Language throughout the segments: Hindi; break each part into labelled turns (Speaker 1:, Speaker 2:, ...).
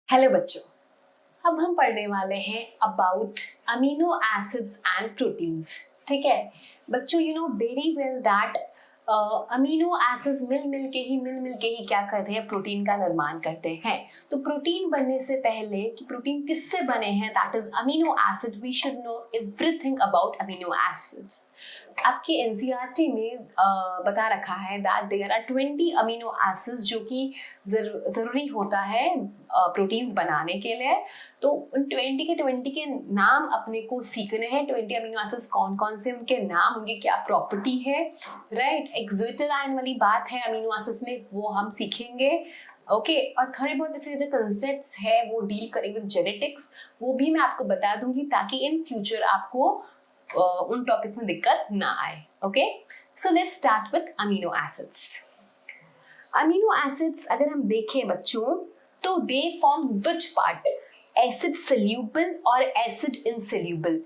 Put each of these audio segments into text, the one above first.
Speaker 1: हेलो बच्चों, अब हम पढ़ने वाले हैं about amino acids and proteins. ठीक है बच्चों, you know very well that amino acids मिल मिल के ही क्या करते हैं, प्रोटीन का निर्माण करते हैं। तो प्रोटीन बनने से पहले कि प्रोटीन किससे बने हैं, that is amino acid, we should know everything about amino acids. आपके एनसीईआरटी में बता रखा है that there are 20 amino acids जो कि जरूरी होता है प्रोटीन्स बनाने के लिए। तो उन 20 के नाम अपने को सीखने हैं। 20 अमीनो एसिड्स कौन कौन से, उनके नाम, उनकी क्या प्रॉपर्टी है, राइट। एक्सोटर आयन वाली बात है अमीनो एसिड्स में, वो हम सीखेंगे। ओके और थोड़े बहुत ऐसे जो कंसेप्ट्स है वो डील करेंगे विद जेनेटिक्स, वो भी मैं आपको बता दूंगी ताकि इन फ्यूचर आपको उन टॉपिक्स में दिक्कत ना आए। Okay so let's start with amino acids. Amino acids अगर हम देखें बच्चों तो they form which part, acid soluble और एसिड इनसोल्यूबल।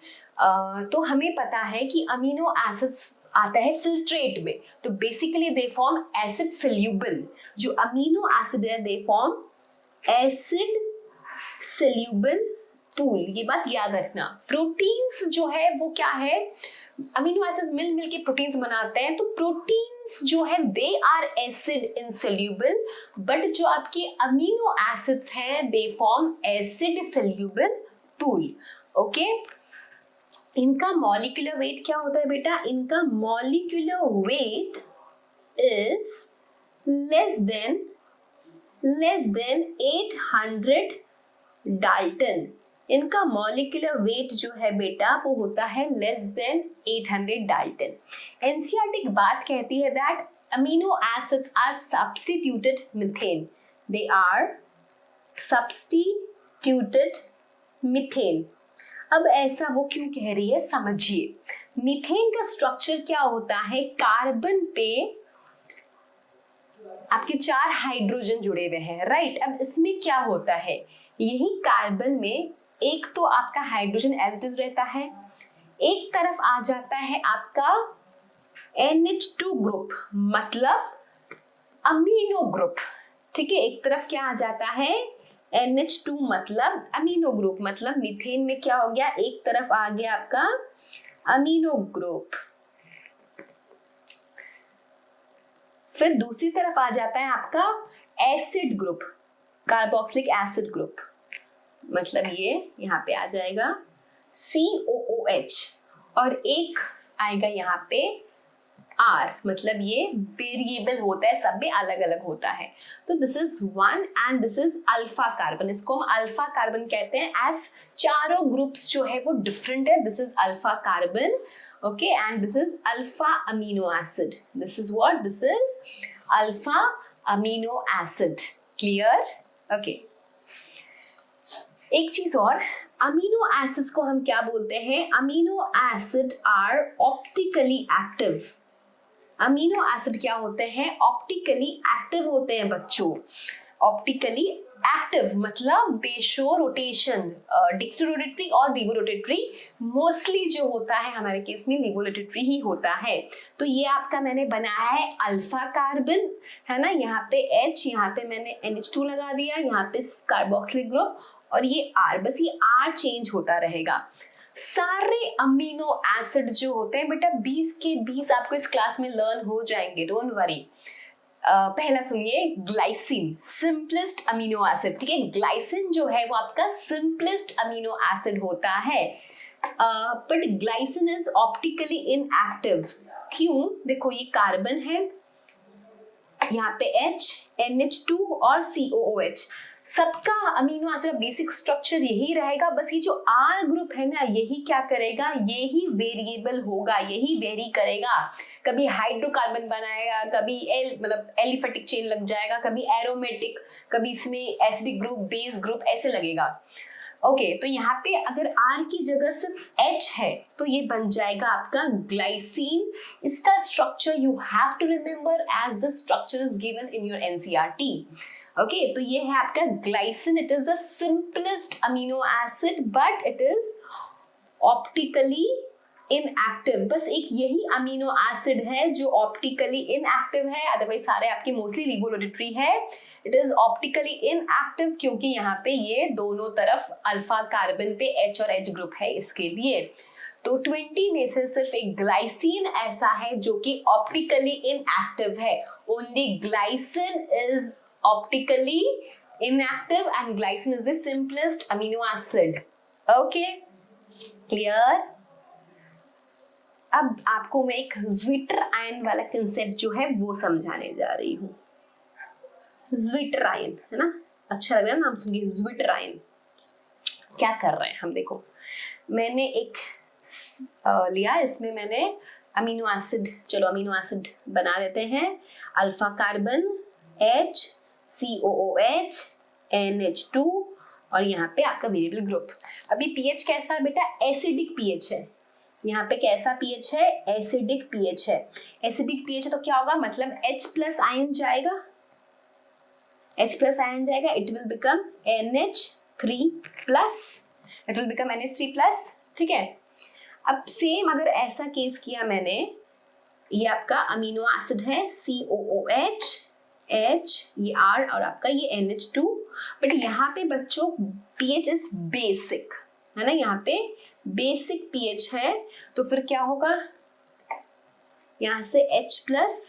Speaker 1: तो हमें पता है कि अमीनो एसिड्स आता है फिल्ट्रेट में, तो basically they form acid soluble. जो अमीनो एसिड है दे फॉर्म एसिड सोल्यूबल पूल, ये बात याद रखना। प्रोटीन्स जो है वो क्या है, अमीनो एसिड्स मिल के प्रोटीन्स बनाते हैं, तो प्रोटीन्स जो है they are acid insoluble, but जो आपके अमीनो एसिड्स हैं they form acid soluble pool. Okay इनका मॉलिक्यूलर वेट क्या होता है बेटा, इनका molecular weight is less than 800 dalton. इनका मॉलिक्यूलर वेट जो है बेटा वो होता है लेस देन 800 डाल्टन। एनसीईआरटी बात कहती है that amino acids are substituted methane, they are substituted methane. अब ऐसा वो क्यों कह रही है समझिए। मीथेन का स्ट्रक्चर क्या होता है, कार्बन पे आपके 4 हाइड्रोजन जुड़े हुए हैं, राइट। अब इसमें क्या होता है, यही कार्बन में एक तो आपका हाइड्रोजन एज इट इज रहता है, एक तरफ आ जाता है आपका NH2 ग्रुप मतलब अमीनो ग्रुप। ठीक है, एक तरफ क्या आ जाता है NH2 मतलब अमीनो ग्रुप, मतलब मीथेन में क्या हो गया, एक तरफ आ गया आपका अमीनो ग्रुप, फिर दूसरी तरफ आ जाता है आपका acid group, carboxylic acid group, मतलब ये यहाँ पे आ जाएगा COOH, और एक आएगा यहाँ पे R, मतलब ये वेरिएबल होता है, सब में अलग अलग होता है। तो this is 1 and this is alpha carbon, इसको हम अल्फा कार्बन कहते हैं। एज चारों ग्रुप्स जो है वो डिफरेंट है, this is alpha carbon, okay, and this is alpha amino acid, this is what, this is alpha amino acid, clear? okay, एक चीज और, अमीनो एसिड्स को हम क्या बोलते हैं, amino acid are optically active. Amino acid क्या होते हैं, ऑप्टिकली एक्टिव होते हैं बच्चों। ऑप्टिकली एक्टिव मतलब दे शो रोटेशन, डिक्सोरोटेटरी और लिवोरोटेटरी, मोस्टली जो होता है हमारे केस में लिवोरोटेटरी ही होता है। तो ये आपका मैंने बनाया है अल्फा कार्बन, है ना, यहाँ पे H, यहाँ पे मैंने NH2 लगा दिया, यहाँ पे कार्बोक्सिलिक ग्रुप और ये R, बस ये R चेंज होता रहेगा। सारे अमीनो एसिड जो होते हैं बेटा 20 के 20 आपको इस क्लास में लर्न हो जाएंगे, डोंट वरी। पहला सुनिए, ग्लाइसिन सिंपलेस्ट अमीनो एसिड। ठीक है, ग्लाइसिन जो है वो आपका सिंपलेस्ट अमीनो एसिड होता है, but glycine is optically inactive. क्यों, देखो ये कार्बन है, यहाँ पे H, NH2 और COOH, सबका अमीनो एसिड का बेसिक स्ट्रक्चर यही रहेगा, बस ये जो R ग्रुप है ना यही क्या करेगा, यही वेरिएबल होगा, यही वेरी करेगा। कभी हाइड्रोकार्बन बनाएगा, कभी मतलब एलिफेटिक चेन लग जाएगा, कभी एरोमेटिक, कभी इसमें एसिडिक ग्रुप, बेस ग्रुप ऐसे लगेगा। ओके तो यहाँ पे अगर R की जगह सिर्फ H है तो ये बन जाएगा आपका ग्लाइसिन। इसका structure you have to remember as the structure is given in your NCERT। Okay तो ये है आपका glycine, it is the simplest amino acid but it is optically inactive, बस एक यही अमीनो एसिड है जो ऑप्टिकली इनएक्टिव है, अदरवाइज सारे आपके मोस्टली रिबोलोरेटरी है। इट इज ऑप्टिकली इनएक्टिव क्योंकि यहाँ पे ये दोनों तरफ अल्फा कार्बन पे H और H ग्रुप है इसके लिए। तो 20 में से सिर्फ एक ग्लाइसिन ऐसा है जो कि ऑप्टिकली इनएक्टिव है। Only glycine is optically inactive and glycine is the simplest amino acid. Okay, clear? अब आपको मैं एक ज्विटर आयन वाला कंसेप्ट जो है वो समझाने जा रही हूँ। ज्विटर आयन है ना, अच्छा लग रहा है नाम सुन के, ज्विटर आयन। क्या कर रहे हैं हम, देखो मैंने एक लिया, इसमें मैंने अमीनो एसिड, चलो अमीनो एसिड बना देते हैं। Alpha carbon H, COOH, NH2 और यहाँ पे आपका वेरिएबल ग्रुप। अभी पीएच कैसा है बेटा, एसिडिक पीएच है। यहाँ पे कैसा पीएच है, एसिडिक पीएच है। एसिडिक पीएच है तो क्या होगा, मतलब H प्लस आयन जाएगा, H प्लस आयन जाएगा, it will become NH3 plus, it will become NH3 plus. ठीक है, अब सेम अगर ऐसा केस किया मैंने, ये आपका अमीनो एसिड है COOH, H, ये R और आपका ये NH2, बट यहाँ पे बच्चों pH इज बेसिक है ना, यहाँ पे बेसिक pH है, तो फिर क्या होगा, यहाँ से H प्लस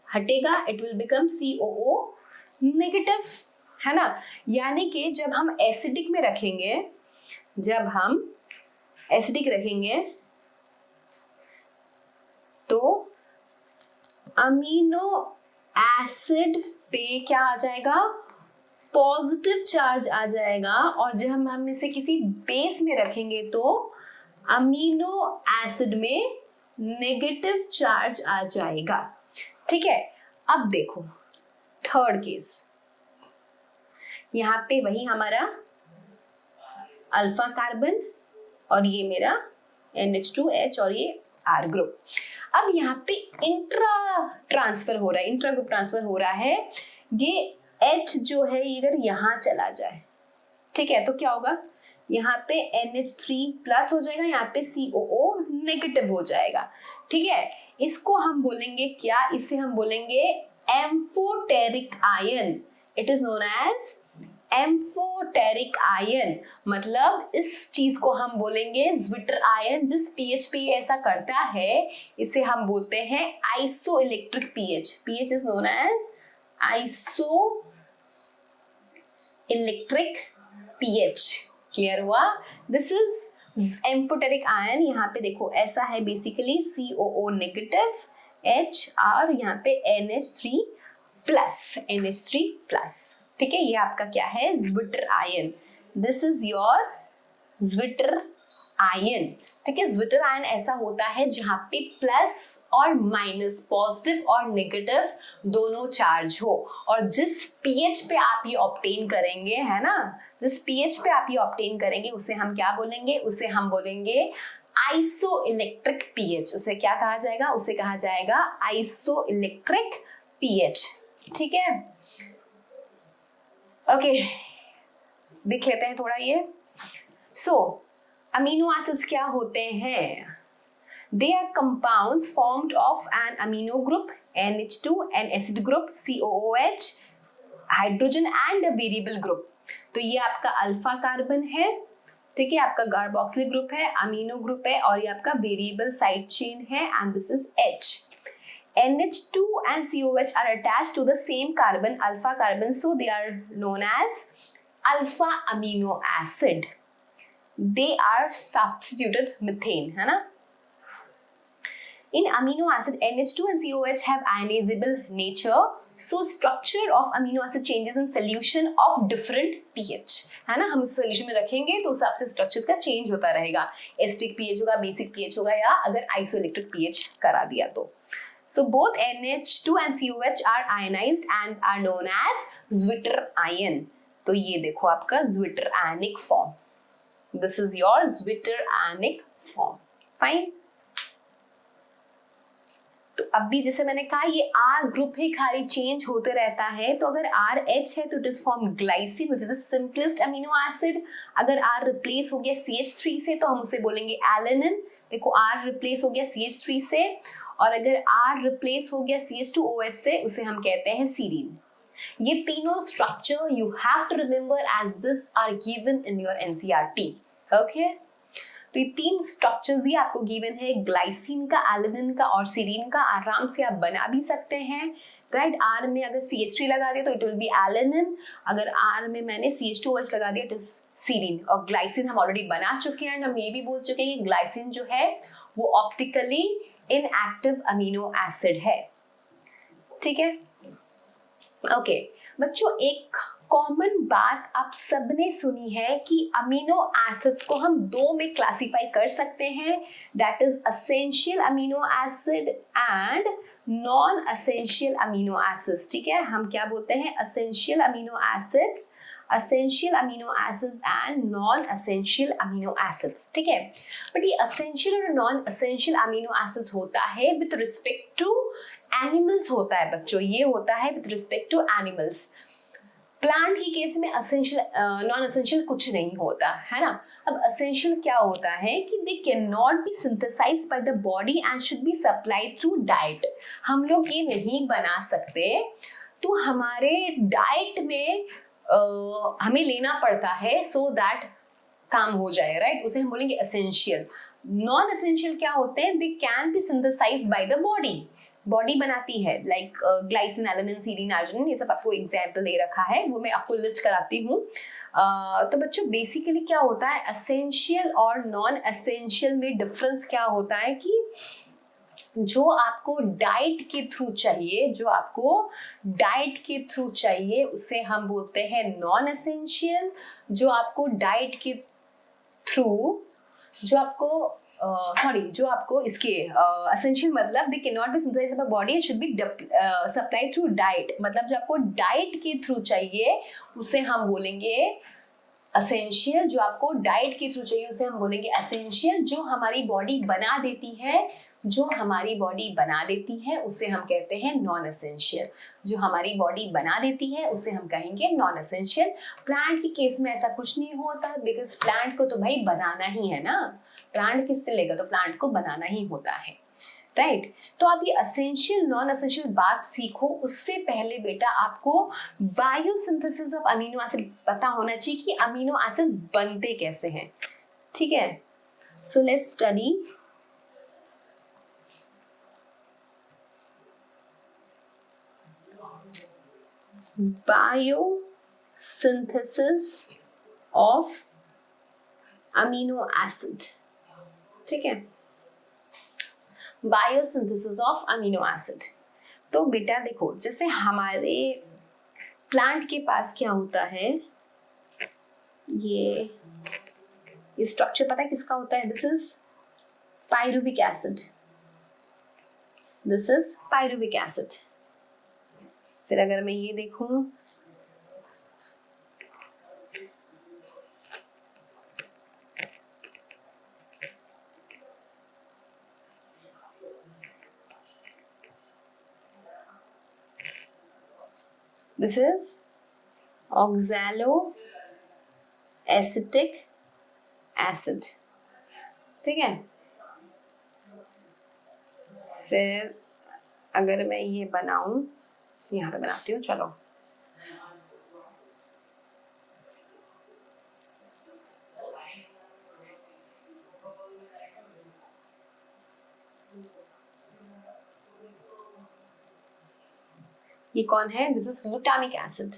Speaker 1: हटेगा, it will become COO negative है ना। यानी कि जब हम एसिडिक में रखेंगे, जब हम एसिडिक रखेंगे तो अमीनो एसिड पे क्या आ जाएगा, पॉजिटिव चार्ज आ जाएगा, और जब हम इसे किसी बेस में रखेंगे तो अमीनो एसिड में नेगेटिव चार्ज आ जाएगा। ठीक है, अब देखो थर्ड केस, यहाँ पे वही हमारा अल्फा कार्बन और ये मेरा NH2H और ये R ग्रुप। अब यहाँ पे इंट्रा ट्रांसफर हो रहा है, इंट्रा ग्रुप ट्रांसफर हो रहा है। ये H जो है अगर यहाँ चला जाए, ठीक है, तो क्या होगा, यहाँ पे NH3 प्लस हो जाएगा, यहाँ पे COO नेगेटिव हो जाएगा। ठीक है, इसको हम बोलेंगे क्या, इसे हम बोलेंगे amphoteric ion. It is known as amphoteric ion, मतलब इस चीज को हम बोलेंगे ज्विटर आयन। जिस पीएच पे ये ऐसा करता है इसे हम बोलते हैं isoelectric pH. PH is known as isoelectric pH. Clear हुआ, दिस इज एम्फोटेरिक आयन। यहाँ पे देखो ऐसा है basically COO negative, H R, यहाँ पे NH3 प्लस, NH3 प्लस। ठीक है, ये आपका क्या है, zwitter ion. This is your zwitter ion. ठीक है, ज्विटर आयन ऐसा होता है जहां पे प्लस और माइनस, पॉजिटिव और नेगेटिव दोनों चार्ज हो, और जिस पीएच पे आप ये ऑब्टेन करेंगे, है ना, जिस पीएच पे आप ये ऑब्टेन करेंगे उसे हम क्या बोलेंगे, उसे हम बोलेंगे आइसो इलेक्ट्रिक पीएच। उसे क्या कहा जाएगा, उसे कहा जाएगा आइसो इलेक्ट्रिक पीएच। ठीक है, ओके, देख लेते हैं थोड़ा ये। सो अमीनो एसिड्स क्या होते हैं, they are compounds formed of an amino group NH2, an acid group COOH, hydrogen and a variable group. तो ये आपका अल्फा कार्बन है, ठीक है, आपका कार्बोक्सिल ग्रुप है, अमीनो ग्रुप है, और ये आपका वेरिएबल साइड चेन है, and this is H. NH2 and COH are attached to the same carbon, alpha carbon, so they are known as alpha amino acid. They are substituted methane, है ना। In amino acid, NH2 and COH have ionizable nature, so structure of amino acid changes in solution of different pH, है ना। हम इस सोल्यूशन में रखेंगे तो उस हिसाब से स्ट्रक्चर्स का चेंज होता रहेगा, एसिडिक पीएच होगा, बेसिक पीएच होगा, या अगर आइसोइलेक्ट्रिक पीएच करा दिया तो। So both NH2 and COH are ionized and are known as Zwitter ion. तो ये देखो आपका Zwitter ionic form. This is your Zwitter ionic form. Fine. तो अभी जैसे मैंने कहा ये R ग्रुप ही खाली चेंज होते रहता है, तो अगर RH है तो it is form glycine which is the simplest amino acid. अगर R रिप्लेस हो गया CH3 से तो हम उसे बोलेंगे एलेनिन। देखो R रिप्लेस हो गया CH3 से, और अगर R रिप्लेस हो गया CH2OH से उसे हम कहते हैं सीरीन। ये तीनों structure you have to remember as this are given in your NCERT। Okay, तो ये तीन स्ट्रक्चर्स ही आपको गिवन है, ग्लाइसिन का, एलेनिन का और सीरीन का। आराम से आप बना भी सकते हैं, राइट। R में अगर CH3 लगा दिया तो इट विल बी एलेनिन, अगर R में मैंने CH2OH लगा दिया इट इज सीरीन। और ग्लाइसिन हम ऑलरेडी बना चुके हैं, हम ये भी बोल चुके हैं कि ग्लाइसिन जो है वो ऑप्टिकली इनएक्टिव अमीनो एसिड है, ठीक है। ओके बच्चों, एक कॉमन बात आप सबने सुनी है कि अमीनो एसिड्स को हम दो में क्लासिफाई कर सकते हैं, that is essential amino acid and non essential amino acids, ठीक है। हम क्या बोलते हैं, essential amino acids, essential amino acids and non essential amino acids, ठीक है। बट ये एसेंशियल और नॉन एसेंशियल अमीनो एसिड्स होता है विथ रिस्पेक्ट टू एनिमल्स होता है बच्चों, ये होता है with respect to animals. Plant की केस में एसेंशियल नॉन एसेंशियल कुछ नहीं होता है ना। अब एसेंशियल क्या होता है कि they can not be synthesized by the body and should be supplied through diet. हम लोग ये नहीं बना सकते, तो हमारे डाइट में हमें लेना पड़ता है सो दैट काम हो जाए, राइट। उसे हम बोलेंगे एसेंशियल। नॉन एसेंशियल क्या होते हैं, they can be synthesized by the body, body बनाती है, like glycine, alanine, serine, arginine, ये सब आपको एग्जाम्पल दे रखा है, वो मैं आपको लिस्ट कराती हूँ। तो बच्चों बेसिकली क्या होता है, एसेंशियल और नॉन एसेंशियल में डिफरेंस क्या होता है कि जो आपको डाइट के थ्रू चाहिए, जो आपको डाइट के थ्रू चाहिए उसे हम बोलते हैं नॉन एसेंशियल। जो आपको डाइट के थ्रू, जो आपको जो आपको इसके एसेंशियल मतलब they can not be synthesized by body, it should be supply through diet. मतलब जो आपको डाइट के थ्रू चाहिए उसे हम बोलेंगे एसेंशियल, जो आपको डाइट के थ्रू चाहिए उसे हम बोलेंगे एसेंशियल। जो हमारी बॉडी बना देती है, जो हमारी बॉडी बना देती है उसे हम कहते हैं नॉन एसेंशियल। जो हमारी बॉडी बना देती है उसे हम कहेंगे नॉन एसेंशियल। प्लांट के केस में ऐसा कुछ नहीं होता, बिकॉज प्लांट को तो भाई बनाना ही है ना, प्लांट किससे लेगा, तो प्लांट को बनाना ही होता है, राइट। तो आप ये एसेंशियल नॉन एसेंशियल बात सीखो, उससे पहले बेटा आपको बायोसिंथेसिस ऑफ अमीनो एसिड पता होना चाहिए कि अमीनो एसिड बनते कैसे हैं, ठीक है। So let's study biosynthesis of amino acid, ठीक है। Biosynthesis of amino acid. तो बेटा देखो, जैसे हमारे प्लांट के पास क्या होता है, ये स्ट्रक्चर पता है किसका होता है, this is pyruvic acid, this is pyruvic acid. फिर अगर मैं ये देखूं, this is oxaloacetic acid, ठीक है। फिर अगर मैं ये बनाऊं, यहाँ पे बनाती हूँ, चलो ये कौन है, दिस इज ग्लूटामिक एसिड,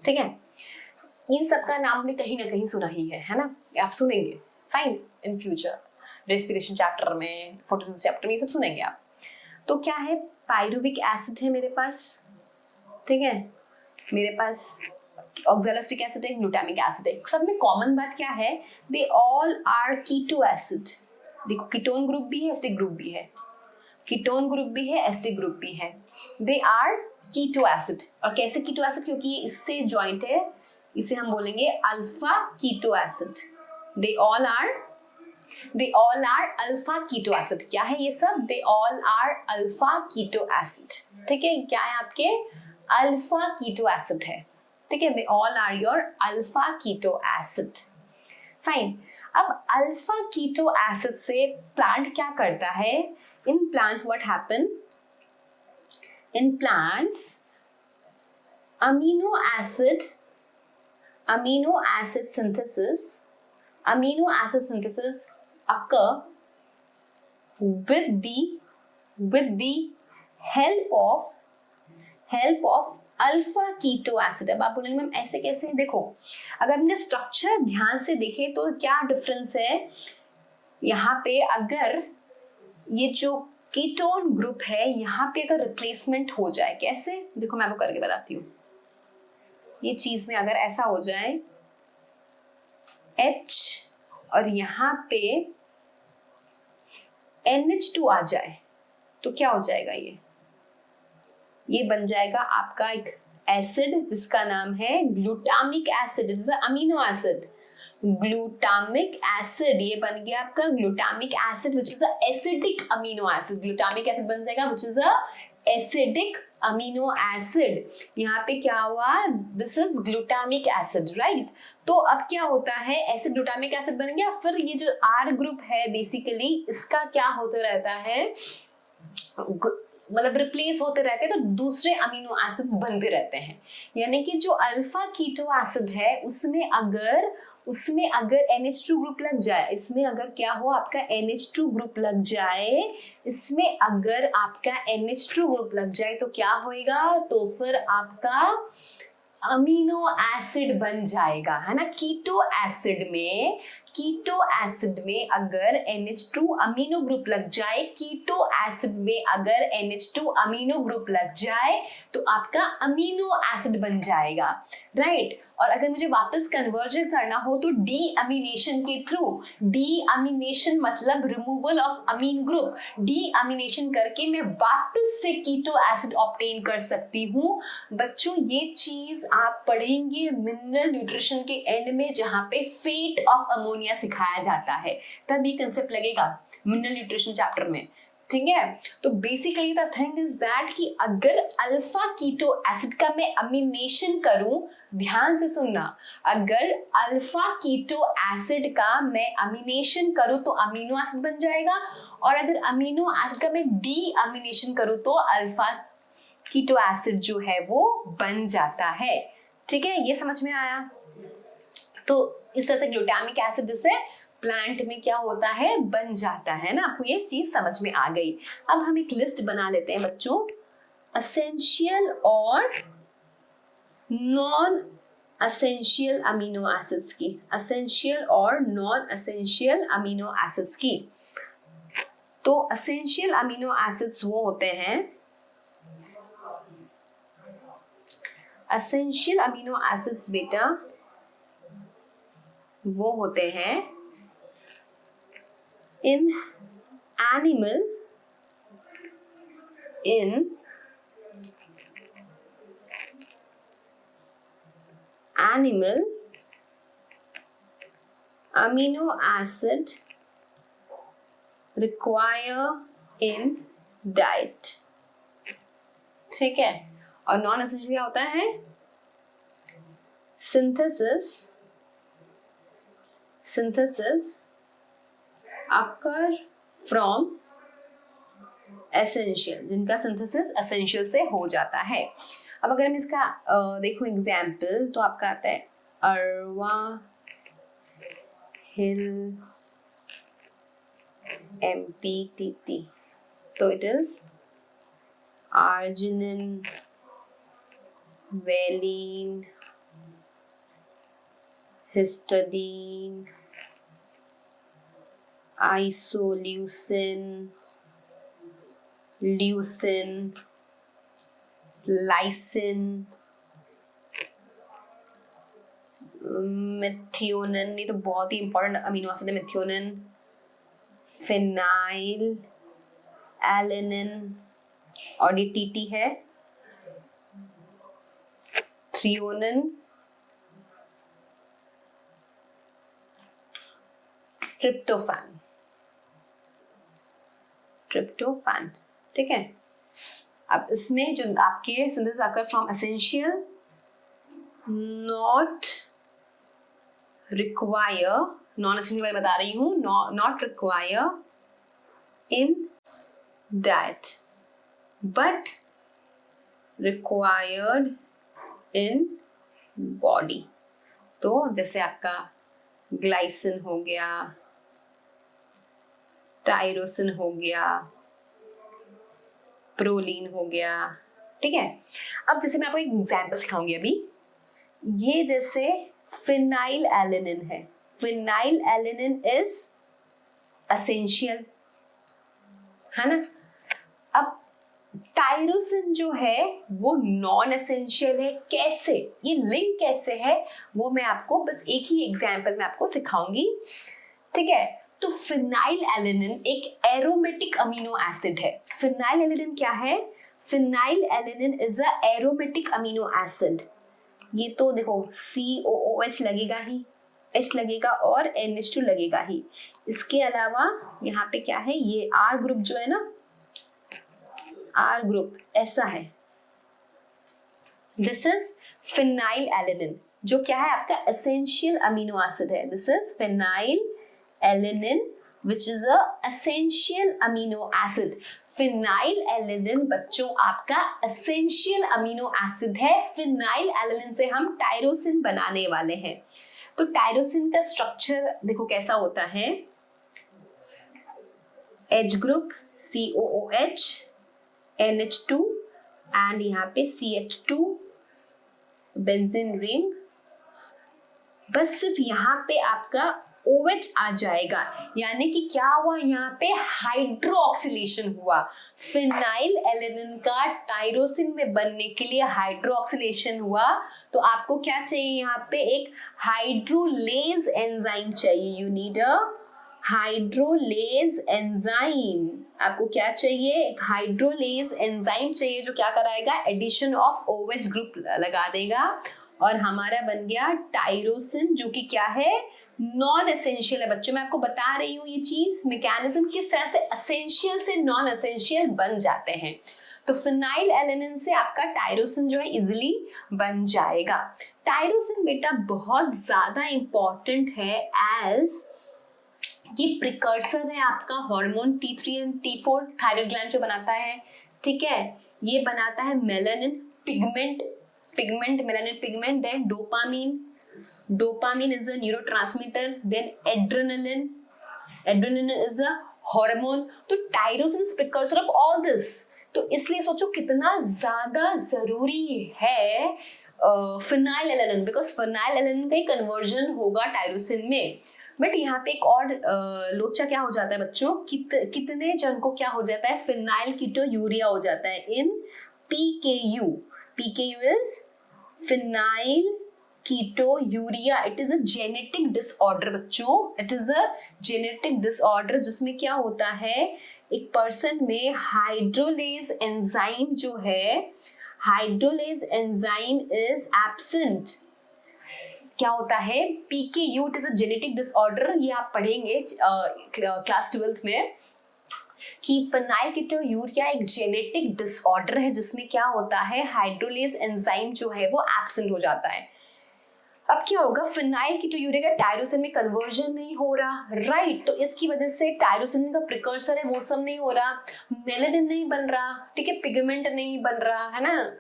Speaker 1: ठीक है। इन सब का नाम भी कहीं ना कहीं सुना ही है ना, आप सुनेंगे, fine, in future respiration chapter में, फोटोसिंथेसिस चैप्टर में ये सब सुनेंगे आप। तो क्या है, पायरुविक एसिड है मेरे पास, ठीक है, मेरे पास ऑक्सैलोएसिटिक एसिड है, ग्लूटामिक एसिड है। सब में कॉमन बात क्या है, they all are keto acid. देखो कीटोन ग्रुप भी है, एसिडिक ग्रुप भी है, कीटोन ग्रुप भी है, एसिडिक ग्रुप भी है, दे आर कीटो एसिड। और कैसे कीटो एसिड, क्योंकि ये इससे जॉइंट है, इसे हम बोलेंगे alpha keto acid. They all are they all are alpha keto acid. क्या है ये सब? They all are alpha keto acid. ठीक है, क्या है आपके? अल्फा कीटो एसिड है। ठीक है, they all are your alpha keto acid. Fine. अब अल्फा कीटो एसिड से प्लांट क्या करता है? In plants what happen? In plants amino acid synthesis occur with the help of alpha keto acid. अब आप बोलेंगे मैम ऐसे कैसे? देखो, अगर हमने स्ट्रक्चर ध्यान से देखें तो क्या डिफरेंस है यहाँ पे? अगर ये जो कीटोन ग्रुप है यहाँ पे अगर रिप्लेसमेंट हो जाए, कैसे? देखो मैं आपको करके बताती हूँ। ये चीज में अगर ऐसा हो जाए H और यहाँ पे NH2 आ जाए तो क्या हो जाएगा? ये बन जाएगा आपका एक एसिड जिसका नाम है glutamic acid. It is amino acid. Glutamic acid, ये बन गया आपका glutamic acid which is a acidic amino acid. Glutamic acid बन जाएगा which is a acidic amino acid. यहाँ पे क्या हुआ? This is glutamic acid, right? तो अब क्या होता है? ऐसे ग्लूटामिक एसिड बन गया, फिर ये जो R ग्रुप है बेसिकली इसका क्या होता रहता है? मतलब रिप्लेस होते रहते हैं, तो दूसरे अमीनो एसिड्स बनते रहते हैं। यानी कि जो अल्फा कीटो एसिड है उसमें अगर NH2 ग्रुप लग जाए, इसमें अगर क्या हो आपका NH2 ग्रुप लग जाए, इसमें अगर आपका NH2 ग्रुप लग जाए तो क्या होएगा? तो फिर आपका अमीनो एसिड बन जाएगा, है ना? कीटो एसिड में अगर NH2 अमीनो ग्रुप लग जाए, कीटो एसिड में अगर NH2 अमीनो ग्रुप लग जाए तो आपका अमीनो एसिड बन जाएगा, राइट? और अगर मुझे वापस कन्वर्जन करना हो तो डीअमीनेशन के थ्रू, डीअमीनेशन मतलब रिमूवल ऑफ अमीन ग्रुप, डीअमीनेशन करके मैं वापस से कीटो एसिड ऑब्टेन कर सकती हूँ। बच्चों ये चीज आप पढ़ेंगे मिनरल न्यूट्रिशन के एंड में, जहां पे फेट ऑफ अमोनिया सिखाया जाता है, तब ये कंसेप्ट लगेगा मिनरल न्यूट्रिशन चैप्टर में। ठीक है, तो basically the thing is that कि अगर अल्फा कीटो एसिड का मैं अमीनेशन करूं, ध्यान से सुनना, अगर अल्फा कीटो एसिड का मैं अमीनेशन करूं तो अमीनो एसिड बन जाएगा, और अगर अमीनो एसिड का मैं डी अमीनेशन करूं तो अल्फा कीटो एसिड जो है वो बन जाता है। ठीक है, ये समझ में आया? तो इस तरह से ग्लूटामिक एसिड जैसे प्लांट में क्या होता है? बन जाता है ना। आपको ये चीज समझ में आ गई। अब हम एक लिस्ट बना लेते हैं बच्चों, एसेंशियल और नॉन एसेंशियल अमीनो एसिड्स की, एसेंशियल और नॉन एसेंशियल अमीनो एसिड्स की। तो एसेंशियल अमीनो एसिड्स वो होते हैं, एसेंशियल अमीनो एसिड्स बेटा वो होते हैं in animal amino acid require in diet. ठीक है, और नॉन एसेंशियल क्या होता है? synthesis occur from essential, जिनका सिंथेसिस एसेंशियल से हो जाता है। अब अगर हम इसका देखो एग्जाम्पल, तो आपका आता है अरवा हिल MPTT, तो it is arginine, valine, histidine, isoleucine, leucine, lysine, methionine, ये तो बहुत ही इंपॉर्टेंट अमीनो एसिड है, मेथियोनिन, फिनाइल एलेनिन, और ये टीटी है, थ्रियोनिन, ट्रिप्टोफैन। ट्रिप्टोफैन, ठीक है। अब इसमें जो आपके सिंथेसिस आकर from essential, not require, non essential वाले बता रही हूँ, not require in diet but required in body. तो जैसे आपका ग्लाइसिन हो गया, टायरोसिन हो गया, प्रोलीन हो गया, ठीक है। अब जैसे मैं आपको एक एग्जांपल सिखाऊंगी अभी, ये जैसे फिनाइल एलेनिन है, फिनाइल एलेनिन इज एसेंशियल, है ना। अब टायरोसिन जो है वो नॉन एसेंशियल है। कैसे, ये लिंक कैसे है वो मैं आपको बस एक ही एग्जांपल में आपको सिखाऊंगी, ठीक है। तो फिनाइल एलेनिन एक एरोमेटिक अमीनो एसिड है। फिनाइल एलेनिन क्या है? Phenylalanine is a aromatic amino acid. ये तो देखो COOH लगेगा ही, H लगेगा और NH2 लगेगा ही। इसके अलावा यहाँ पे क्या है, ये R ग्रुप जो है ना, R ग्रुप ऐसा है। दिस इज फिनाइल एलेनिन, जो क्या है आपका एसेंशियल अमीनो एसिड है। This is phenyl alanine which is a essential amino acid. Phenyl alanine बच्चों आपका एसेंशियल अमीनो एसिड है। फिनाइल एलेनिन से हम टायरोसिन बनाने वाले हैं। तो टायरोसिन का स्ट्रक्चर देखो कैसा होता है, H group, COOH, NH2 and यहाँ पे CH2 बेंजीन रिंग। बस सिर्फ यहाँ पे आपका OH आ जाएगा, यानी कि क्या हुआ, यहाँ पे हाइड्रोक्सिलेशन हुआ। फिनाइल एलेनिन का टायरोसिन में बनने के लिए हाइड्रोक्सिलेशन हुआ। तो आपको क्या चाहिए, यहाँ पे एक हाइड्रोलेज एंजाइम चाहिए। You need a hydrolase enzyme. आपको क्या चाहिए, एक हाइड्रोलेज एंजाइम चाहिए जो क्या कराएगा, एडिशन ऑफ OH ग्रुप लगा देगा और हमारा बन गया टायरोसिन, जो कि क्या है, नॉन एसेंशियल है। बच्चों मैं आपको बता रही हूँ ये चीज, मैकेनिज्म किस तरह से एसेंशियल से नॉन एसेंशियल बन जाते हैं। तो फिनाइल एलेनिन से आपका टायरोसिन जो है इजिली बन जाएगा। टायरोसिन बेटा बहुत ज्यादा इंपॉर्टेंट है एज ये प्रिकर्सर है आपका hormone T3 and T4, thyroid gland जो बनाता है, ठीक है। ये बनाता है melanin pigment, melanin pigment, then dopamine is a neurotransmitter, then adrenaline is a hormone. तो tyrosine is precursor of all this. तो इसलिए सोचो कितना ज्यादा जरूरी है phenylalanine, because phenylalanine का ही कन्वर्जन होगा टायरोसिन में। बट यहाँ पे एक और लोचा क्या हो जाता है बच्चों, कितने जन को क्या हो जाता है, फिनाइल कीटोयूरिया हो जाता है in PKU। PKU is phenylketonuria. It is a genetic disorder बच्चों, it is a genetic disorder जिसमें क्या होता है, एक पर्सन में हाइड्रोलेज एंजाइम जो है, हाइड्रोलेज एंजाइम इज एब्सेंट। क्या होता है, PKU it is a genetic disorder. ये आप पढ़ेंगे क्लास 12th में कि फिनाइल कीटोयूरिया एक जेनेटिक डिसऑर्डर है जिसमें क्या होता है, हाइड्रोलेज एंजाइम जो है वो एब्सेंट हो जाता है। अब क्या होगा, फिनाइल कीटोयूरिया का टायरोसिन में कन्वर्जन नहीं हो रहा, राइट। तो इसकी वजह से टायरोसिन का प्रिकर्सर है वो सब नहीं हो रहा, मेलानिन नहीं बन रहा, ठीक है, पिगमेंट नहीं बन रहा है ना।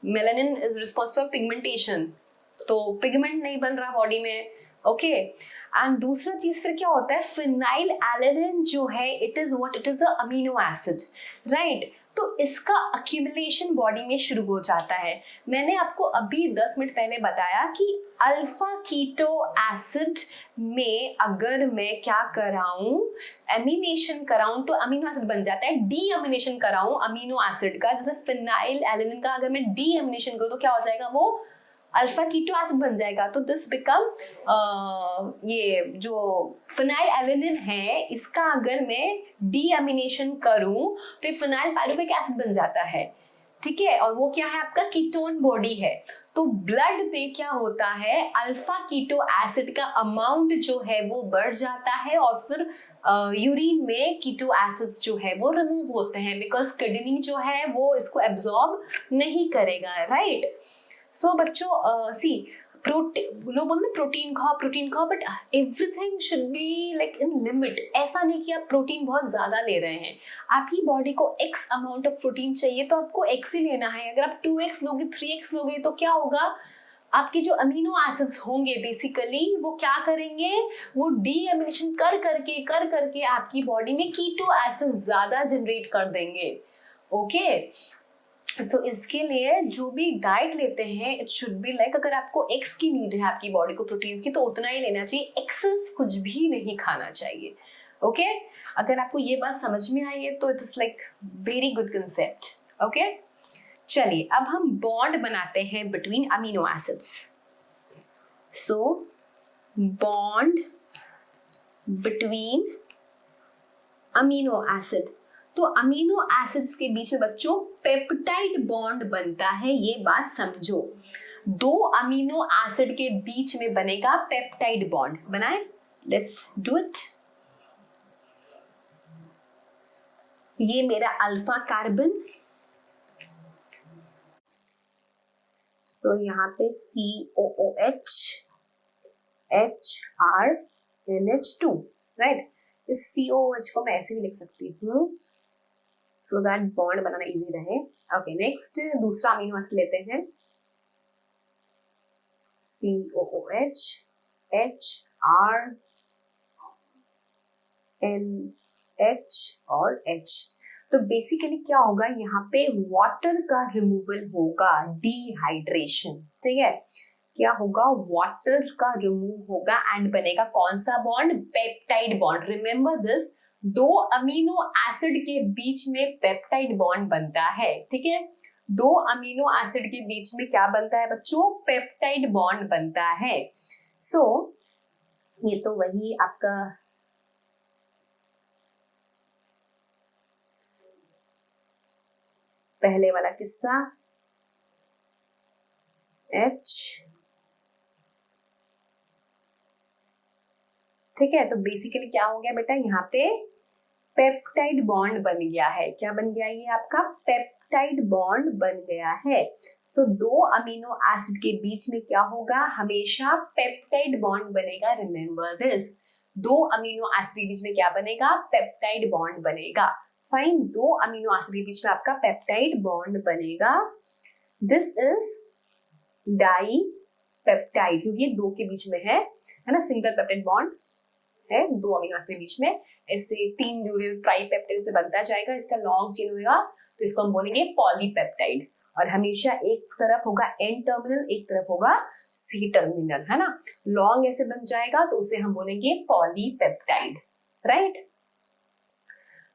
Speaker 1: Melanin is responsible for pigmentation, तो पिगमेंट नहीं बन रहा बॉडी में, ओके। एंड दूसरा चीज फिर क्या होता है, फिनाइल एलेनिन जो है it is what, it is a amino acid, right. तो इसका अक्यूमुलेशन बॉडी में शुरू हो जाता है। मैंने आपको अभी 10 मिनट पहले बताया कि अल्फा कीटो एसिड में अगर मैं क्या कराऊं, एमिनेशन कराऊं तो अमीनो एसिड बन जाता है। डी अमिनेशन कराऊं अमीनो एसिड का, जैसे फिनाइल एलेनिन का अगर मैं डी अमिनेशन करूं तो क्या हो जाएगा, वो अल्फा कीटो एसिड बन जाएगा। तो दिस बिकम ये जो फिनाइल एलेनिन है इसका अगर मैं डी अमिनेशन करूं तो ये फिनाइल पायरुविक एसिड बन जाता है, ठीक है, और वो क्या है आपका कीटोन बॉडी है। तो ब्लड में क्या होता है, अल्फा कीटो एसिड का अमाउंट जो है वो बढ़ जाता है और फिर यूरिन में कीटो एसिड्स जो है वो रिमूव होते हैं, बिकॉज किडनी जो है वो इसको एब्जॉर्ब नहीं करेगा, राइट। सो बच्चों सी प्रोटीन, लोग बोलते हैं प्रोटीन खाओ, but everything should be like in limit. ऐसा नहीं कि आप प्रोटीन बहुत ज्यादा ले रहे हैं, आपकी बॉडी को एक्स अमाउंट ऑफ प्रोटीन चाहिए तो आपको एक्स ही लेना है। अगर आप 2x लोगे 3x लोगे तो क्या होगा, आपके जो अमीनो एसिड्स होंगे बेसिकली वो क्या करेंगे, वो डीएमिनेशन कर करके आपकी बॉडी में कीटो एसिड्स ज्यादा जनरेट कर देंगे। ओके सो इसके लिए जो भी डाइट लेते हैं इट शुड बी लाइक, अगर आपको एक्स की नीड है आपकी बॉडी को प्रोटीन्स की तो उतना ही लेना चाहिए, एक्सेस कुछ भी नहीं खाना चाहिए। ओके अगर आपको ये बात समझ में आई है तो it's like very good concept. Okay चलिए अब हम बॉन्ड बनाते हैं between amino acids. So bond between amino acid, तो अमीनो एसिड्स के बीच में बच्चों पेप्टाइड बॉन्ड बनता है, ये बात समझो। दो अमीनो एसिड के बीच में बनेगा पेप्टाइड बॉन्ड, बनाए, लेट्स डू इट। ये मेरा अल्फा कार्बन, सो यहाँ पे COOH HRNH2, राइट। इस COOH को मैं ऐसे भी लिख सकती हूँ so that bond banana easy रहे। ओके नेक्स्ट दूसरा अमीनो एसिड लेते हैं, COOH HRNH और H। तो बेसिकली क्या होगा, यहाँ पे वाटर का रिमूवल होगा, डिहाइड्रेशन, ठीक है। क्या होगा, वाटर का रिमूव होगा एंड बनेगा कौन सा bond, peptide bond. Remember this, दो अमीनो एसिड के बीच में पेप्टाइड बॉन्ड बनता है, ठीक है। दो अमीनो एसिड के बीच में क्या बनता है बच्चों, पेप्टाइड बॉन्ड बनता है। सो ये तो वही आपका पहले वाला किस्सा, H, ठीक है। तो बेसिकली क्या हो गया बेटा, यहाँ पे पेप्टाइड बॉन्ड बन गया है। क्या बन गया, ये आपका पेप्टाइड बॉन्ड बन गया है। सो दो अमीनो एसिड के बीच में क्या होगा, हमेशा पेप्टाइड बॉन्ड बनेगा। रिमेंबर दिस, दो अमीनो एसिड के बीच में क्या बनेगा, पेप्टाइड बॉन्ड बनेगा। फाइन, दो अमीनो एसिड के बीच में आपका पेप्टाइड बॉन्ड बनेगा। दिस इज डाई पेप्टाइड, क्योंकि ये दो के बीच में है ना, सिंगल पेप्टाइड बॉन्ड है दो अमीनो एसिड के बीच में। ऐसे तीन जुड़े ट्राइपेप्टाइड से बनता जाएगा, इसका लॉन्ग चेन होगा तो इसको हम बोलेंगे पॉलीपेप्टाइड। और हमेशा एक तरफ होगा एन टर्मिनल, एक तरफ होगा सी टर्मिनल, है ना। लॉन्ग ऐसे बन जाएगा तो उसे हम बोलेंगे पॉलीपेप्टाइड, राइट।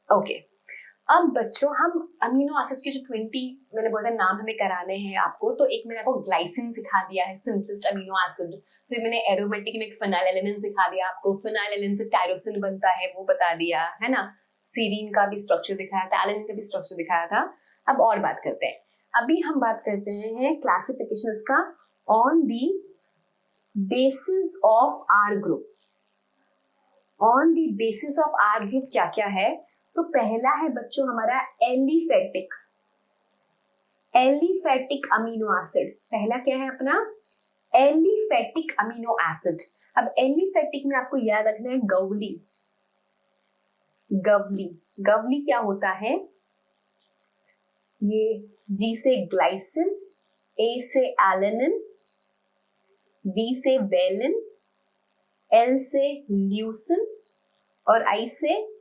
Speaker 1: ओके अब बच्चों हम अमीनो एसिड्स के जो 20 मैंने बोला नाम हमें कराने हैं आपको, तो एक मैंने आपको ग्लाइसिन सिखा दिया है, सिंपलेस्ट अमीनो एसिड। फिर मैंने एरोमेटिक में एक फिनाइलएलेनिन सिखा दिया आपको, फिनाइलएलेनिन से टायरोसिन बनता है वो बता दिया, है ना। सीरीन का भी स्ट्रक्चर दिखाया था, एलेनिन का भी स्ट्रक्चर दिखाया था। अब और बात करते हैं, अभी हम बात करते हैं क्लासिफिकेशंस का on the basis of R group. On the basis of R group क्या क्या है, तो पहला है बच्चों हमारा एलिफेटिक, एलिफेटिक अमीनो एसिड। पहला क्या है अपना, एलिफेटिक अमीनो एसिड। अब एलिफेटिक में आपको याद रखना है गवली, गवली, गवली क्या होता है, ये जी से ग्लाइसिन, ए से एलेनिन, बी से वेलिन, एल से ल्यूसिन और आई से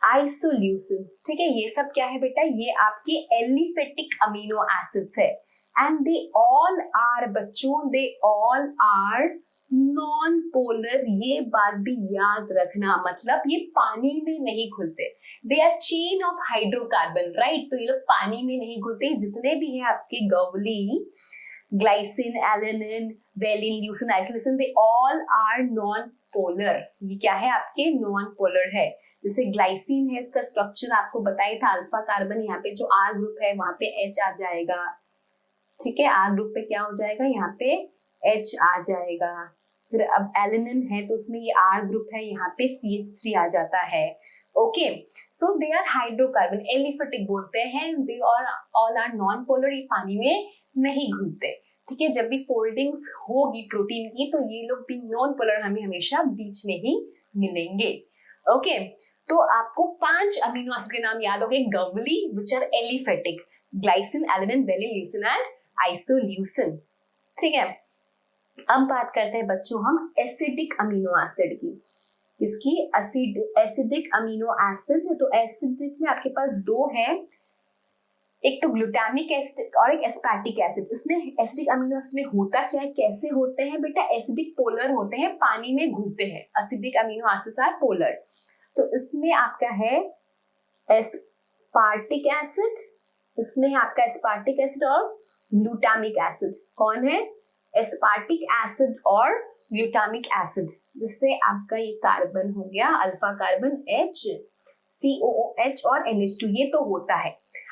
Speaker 1: आइसोल्यूसिन, ठीक है। ये सब क्या है बेटा, ये आपके एलिफेटिक अमीनो एसिड्स है। एंड दे ऑल आर बच्चों, they all are non polar. ये बात भी याद रखना, मतलब ये पानी में नहीं घुलते, they are chain of hydrocarbon, right. तो ये लोग पानी में नहीं घुलते, जितने भी हैं आपके गवली glycine, alanine, valine, leucine, isoleucine, they all are non polar. ये क्या है, आपके नॉन पोलर है। जैसे ग्लाइसिन है, इसका स्ट्रक्चर आपको बताया था, अल्फा कार्बन, यहाँ पे जो आर ग्रुप है वहां पे H आ जाएगा, ठीक है, आर ग्रुप पे क्या हो जाएगा, यहाँ पे H आ जाएगा। फिर अब एलेनिन है तो उसमें ये आर ग्रुप है, यहाँ पे CH3 आ जाता है। Okay, so they are hydrocarbon, aliphatic बोलते हैं, they all are non polar, ये पानी में नहीं घुलते, ठीक है। जब भी फोल्डिंग्स होगी प्रोटीन की तो ये लोग भी नॉन पोलर हमें हमेशा बीच में ही मिलेंगे। ओके, तो आपको 5 अमीनो एसिड के नाम याद हो गए, गवली which are aliphatic, glycine, alanine, valine, leucine and isoleucine, ठीक है। अब बात करते हैं बच्चों हम एसिडिक अमीनो एसिड की। इसकी एसिडिक अमीनो एसिड, तो एसिडिक में आपके पास 2 है, एक तो ग्लूटामिक एसिड और एक एस्पार्टिक एसिड। इसमें एसिडिक अमीनो एसिड में होता क्या है, कैसे होते हैं बेटा, एसिडिक पोलर होते हैं, पानी में घुलते हैं, acidic amino acids are polar. तो इसमें आपका है एस्पार्टिक एसिड, इसमें है आपका एस्पार्टिक एसिड और ग्लूटामिक एसिड। कौन है, एस्पार्टिक एसिड और ग्लूटामिक एसिड, जिससे आपका ये कार्बन हो गया अल्फा कार्बन H, COOH और NH2, ये तो होता है।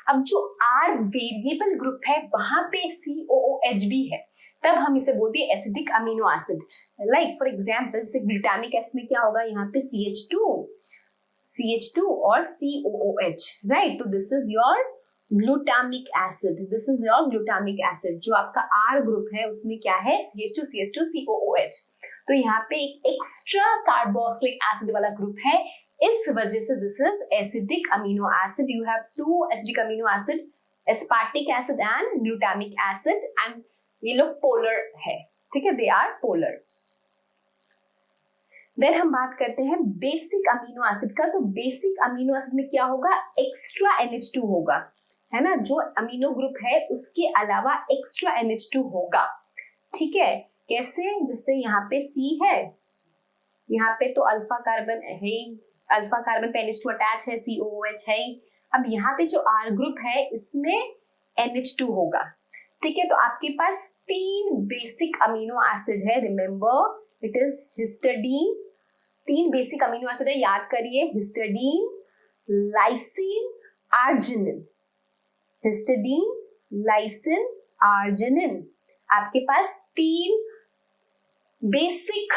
Speaker 1: अब जो R वेरिएबल ग्रुप है वहां पे COOH भी है, तब हम इसे बोलते हैं acidic amino acid. Like for example जैसे ग्लूटामिक एसिड में क्या होगा, यहाँ पे CH2 और COOH, राइट। तो this is your glutamic acid, this is your glutamic acid. जो आपका R ग्रुप है उसमें क्या है, CH2 COOH। तो यहाँ पे एक एक्स्ट्रा कार्बोक्सिलिक एसिड वाला ग्रुप है, इस वजह से this is acidic amino acid. You have 2 acidic amino acid, aspartic acid and glutamic acid, and ये लोग पोलर है, ठीक है, दे आर पोलर। देन हम बात करते हैं बेसिक अमीनो एसिड का। तो बेसिक अमीनो एसिड में क्या होगा, एक्स्ट्रा NH2 होगा, है ना, जो अमीनो ग्रुप है उसके अलावा एक्स्ट्रा NH2 होगा, ठीक है। कैसे, जैसे यहाँ पे C है, यहाँ पे तो अल्फा कार्बन है, अल्फा कार्बन पे NH2 अटैच है, COOH है। अब यहाँ पे जो R ग्रुप है इसमें NH2 होगा, ठीक है। तो आपके पास 3 बेसिक अमीनो एसिड है, remember it is histidine. 3 basic amino acid है, याद करिए, histidine, lysine, arginine, histidine, lysine, arginine. आपके पास 3 बेसिक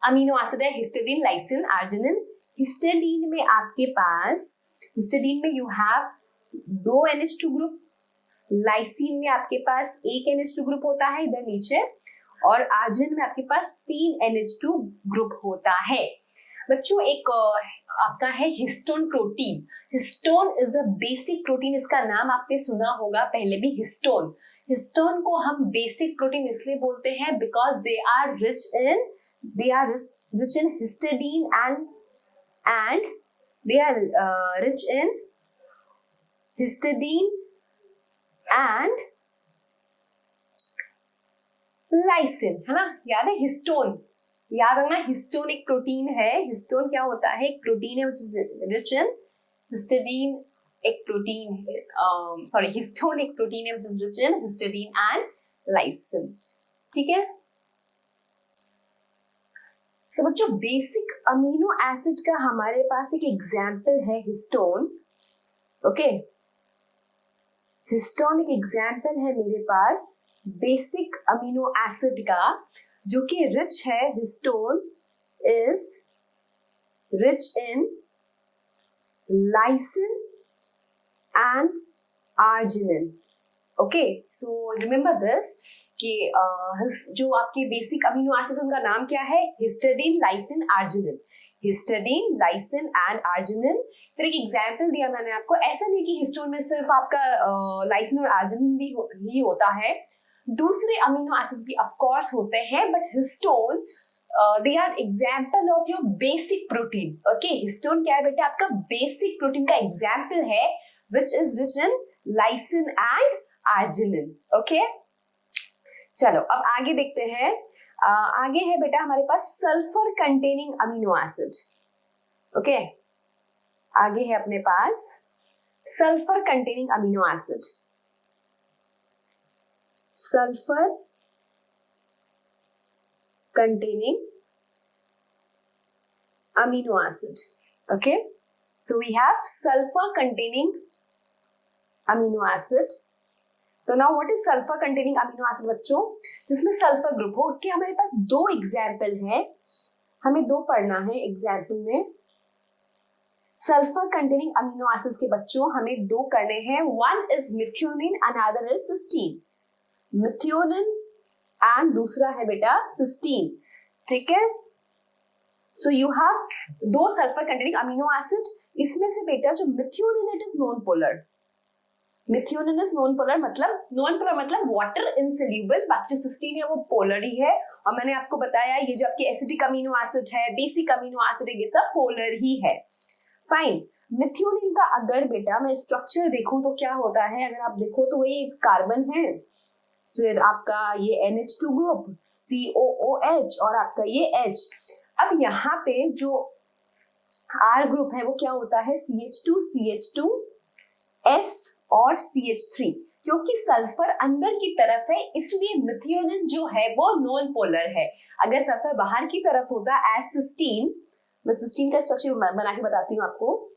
Speaker 1: अमीनो एसिड है, हिस्टडीन, लाइसिन, आर्जिनिन। हिस्टडीन में आपके पास, हिस्टडीन में you have 2 NH2 group, lysine में आपके पास 1 NH2 ग्रुप होता है इधर नीचे, और आर्जिनिन में आपके पास 3 NH2 ग्रुप होता है। बच्चों एक आपका है histone protein. Histone is a basic protein, इसका नाम आपने सुना होगा पहले भी, हिस्टोन। हिस्टोन को हम बेसिक प्रोटीन इसलिए बोलते हैं because they are rich in histidine and they are rich in histidine and lysine, है ना, याद है, हिस्टोन याद रखना। हिस्टोन एक प्रोटीन है, हिस्टोन क्या होता है, एक प्रोटीन है which is rich in histidine, एक प्रोटीन है, सॉरी, हिस्टोन एक प्रोटीन है which is rich in histidine and lysine, ठीक है। So, बच्चों बेसिक अमीनो एसिड का हमारे पास एक एग्जाम्पल है हिस्टोन, ओके। हिस्टोन एक एग्जाम्पल है मेरे पास बेसिक अमीनो एसिड का, जो कि रिच है, histone is rich in lysine and arginine, okay. So remember this कि जो आपके बेसिक अमीनो एसिड उनका नाम क्या है, histidine, lysine, arginine, histidine, lysine and arginine. फिर एक एग्जांपल दिया मैंने आपको, ऐसा नहीं कि हिस्टोन में सिर्फ आपका लाइसिन और आर्जिनिन भी ही होता है, दूसरे अमीनो एसिड्स भी ऑफ कोर्स होते हैं, but histone they are example of your basic protein, okay. Histone क्या है बेटा, आपका बेसिक प्रोटीन का एग्जांपल है which is rich in lysine and arginine, okay. चलो अब आगे देखते हैं, आगे है बेटा हमारे पास sulphur containing amino acid, okay. आगे है अपने पास sulphur containing amino acid.
Speaker 2: sulfur containing amino acid. Okay, so we have sulfur containing amino acid. तो now what is sulfur containing amino acid बच्चों? जिसमें सल्फर ग्रुप हो, उसके हमारे पास दो एग्जाम्पल है, हमें दो पढ़ना है एग्जाम्पल में। सल्फर कंटेनिंग अमीनो एसिड्स के बच्चों हमें दो करने हैं, one is methionine another is cysteine. Methionine and दूसरा है बेटा सिस्टीन, ठीक है। सो यू हैव दो सल्फर कंटेनिंग अमीनो एसिड, इसमें से बेटा जो methionine it is non polar. Methionine is non polar मतलब वाटर इनसोल्यूबल, बाकी जो सिस्टीन है वो पोलर ही है। और मैंने आपको बताया ये जो आपके एसिडिक अमीनो एसिड है, बेसिक अमीनो एसिड है, ये सब पोलर ही है। फाइन। मिथ्योनिन का अगर बेटा मैं स्ट्रक्चर देखूं तो क्या होता है, अगर आप देखो तो ये कार्बन है, फिर आपका ये NH2 ग्रुप, COOH और आपका ये H। अब यहाँ पे जो R ग्रुप है वो क्या होता है, CH2 CH2 S और CH3। क्योंकि सल्फर अंदर की तरफ है इसलिए मिथ्योनिन जो है वो नॉन पोलर है। अगर सल्फर बाहर की तरफ होता एज सिस्टीन, मैं सिस्टीन का स्ट्रक्चर बना के बताती हूँ आपको।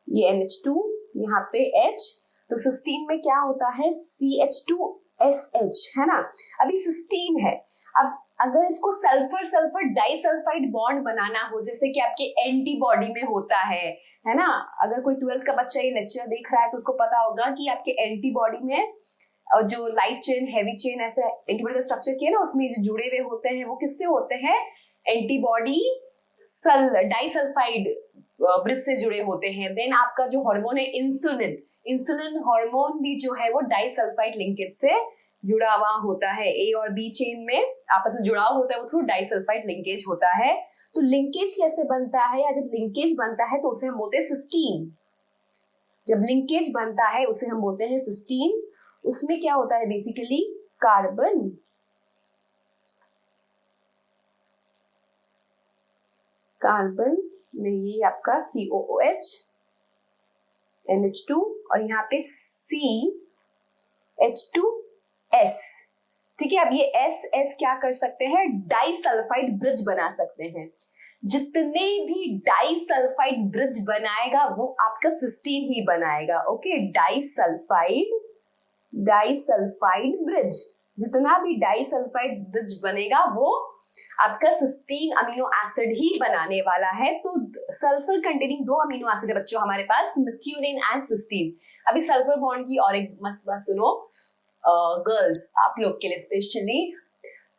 Speaker 2: ये NH2 यहाँ पे H, तो सिस्टीन में क्या होता है CH2SH, है ना। अभी सिस्टीन है, अब अगर इसको सल्फर सल्फर डाइसल्फाइड बॉन्ड बनाना हो, जैसे कि आपके एंटीबॉडी में होता है ना। अगर कोई 12th का बच्चा ये लेक्चर देख रहा है तो उसको पता होगा कि आपके एंटीबॉडी में जो लाइट चेन हेवी चेन ऐसे एंटीबॉडी का स्ट्रक्चर किया ना, उसमें जो जुड़े हुए होते हैं वो किससे होते हैं, एंटीबॉडी डाइसल्फाइड ब्रिज से जुड़े होते हैं। देन आपका जो हार्मोन है इंसुलिन हार्मोन भी जो है वो डाइसल्फाइड लिंकेज से जुड़ा हुआ होता है। ए और बी चेन में आपस में जुड़ाव होता है वो थ्रू डाइसल्फाइड लिंकेज होता है। तो लिंकेज कैसे बनता है, या जब लिंकेज बनता है तो उसे हम बोलते हैं सिस्टीन। जब लिंकेज बनता है उसे हम बोलते हैं सिस्टीन। उसमें क्या होता है बेसिकली, कार्बन में ये आपका COOH NH2 और यहाँ पे CH2S, ठीक है। अब ये S क्या कर सकते हैं, डाइसल्फाइड ब्रिज बना सकते हैं। जितने भी डाइसल्फाइड ब्रिज बनाएगा वो आपका सिस्टीन ही बनाएगा। ओके, डाइसल्फाइड ब्रिज, जितना भी डाइसल्फाइड ब्रिज बनेगा वो आपका सिस्टीन अमीनो एसिड ही बनाने वाला है। तो सल्फर कंटेनिंग दो अमीनो एसिड है बच्चों हमारे पास, मिथ्योनिन एंड सिस्टीन। अभी सल्फर बॉन्ड की और एक मस्त बात सुनो गर्ल्स, आप लोग के लिए स्पेशली।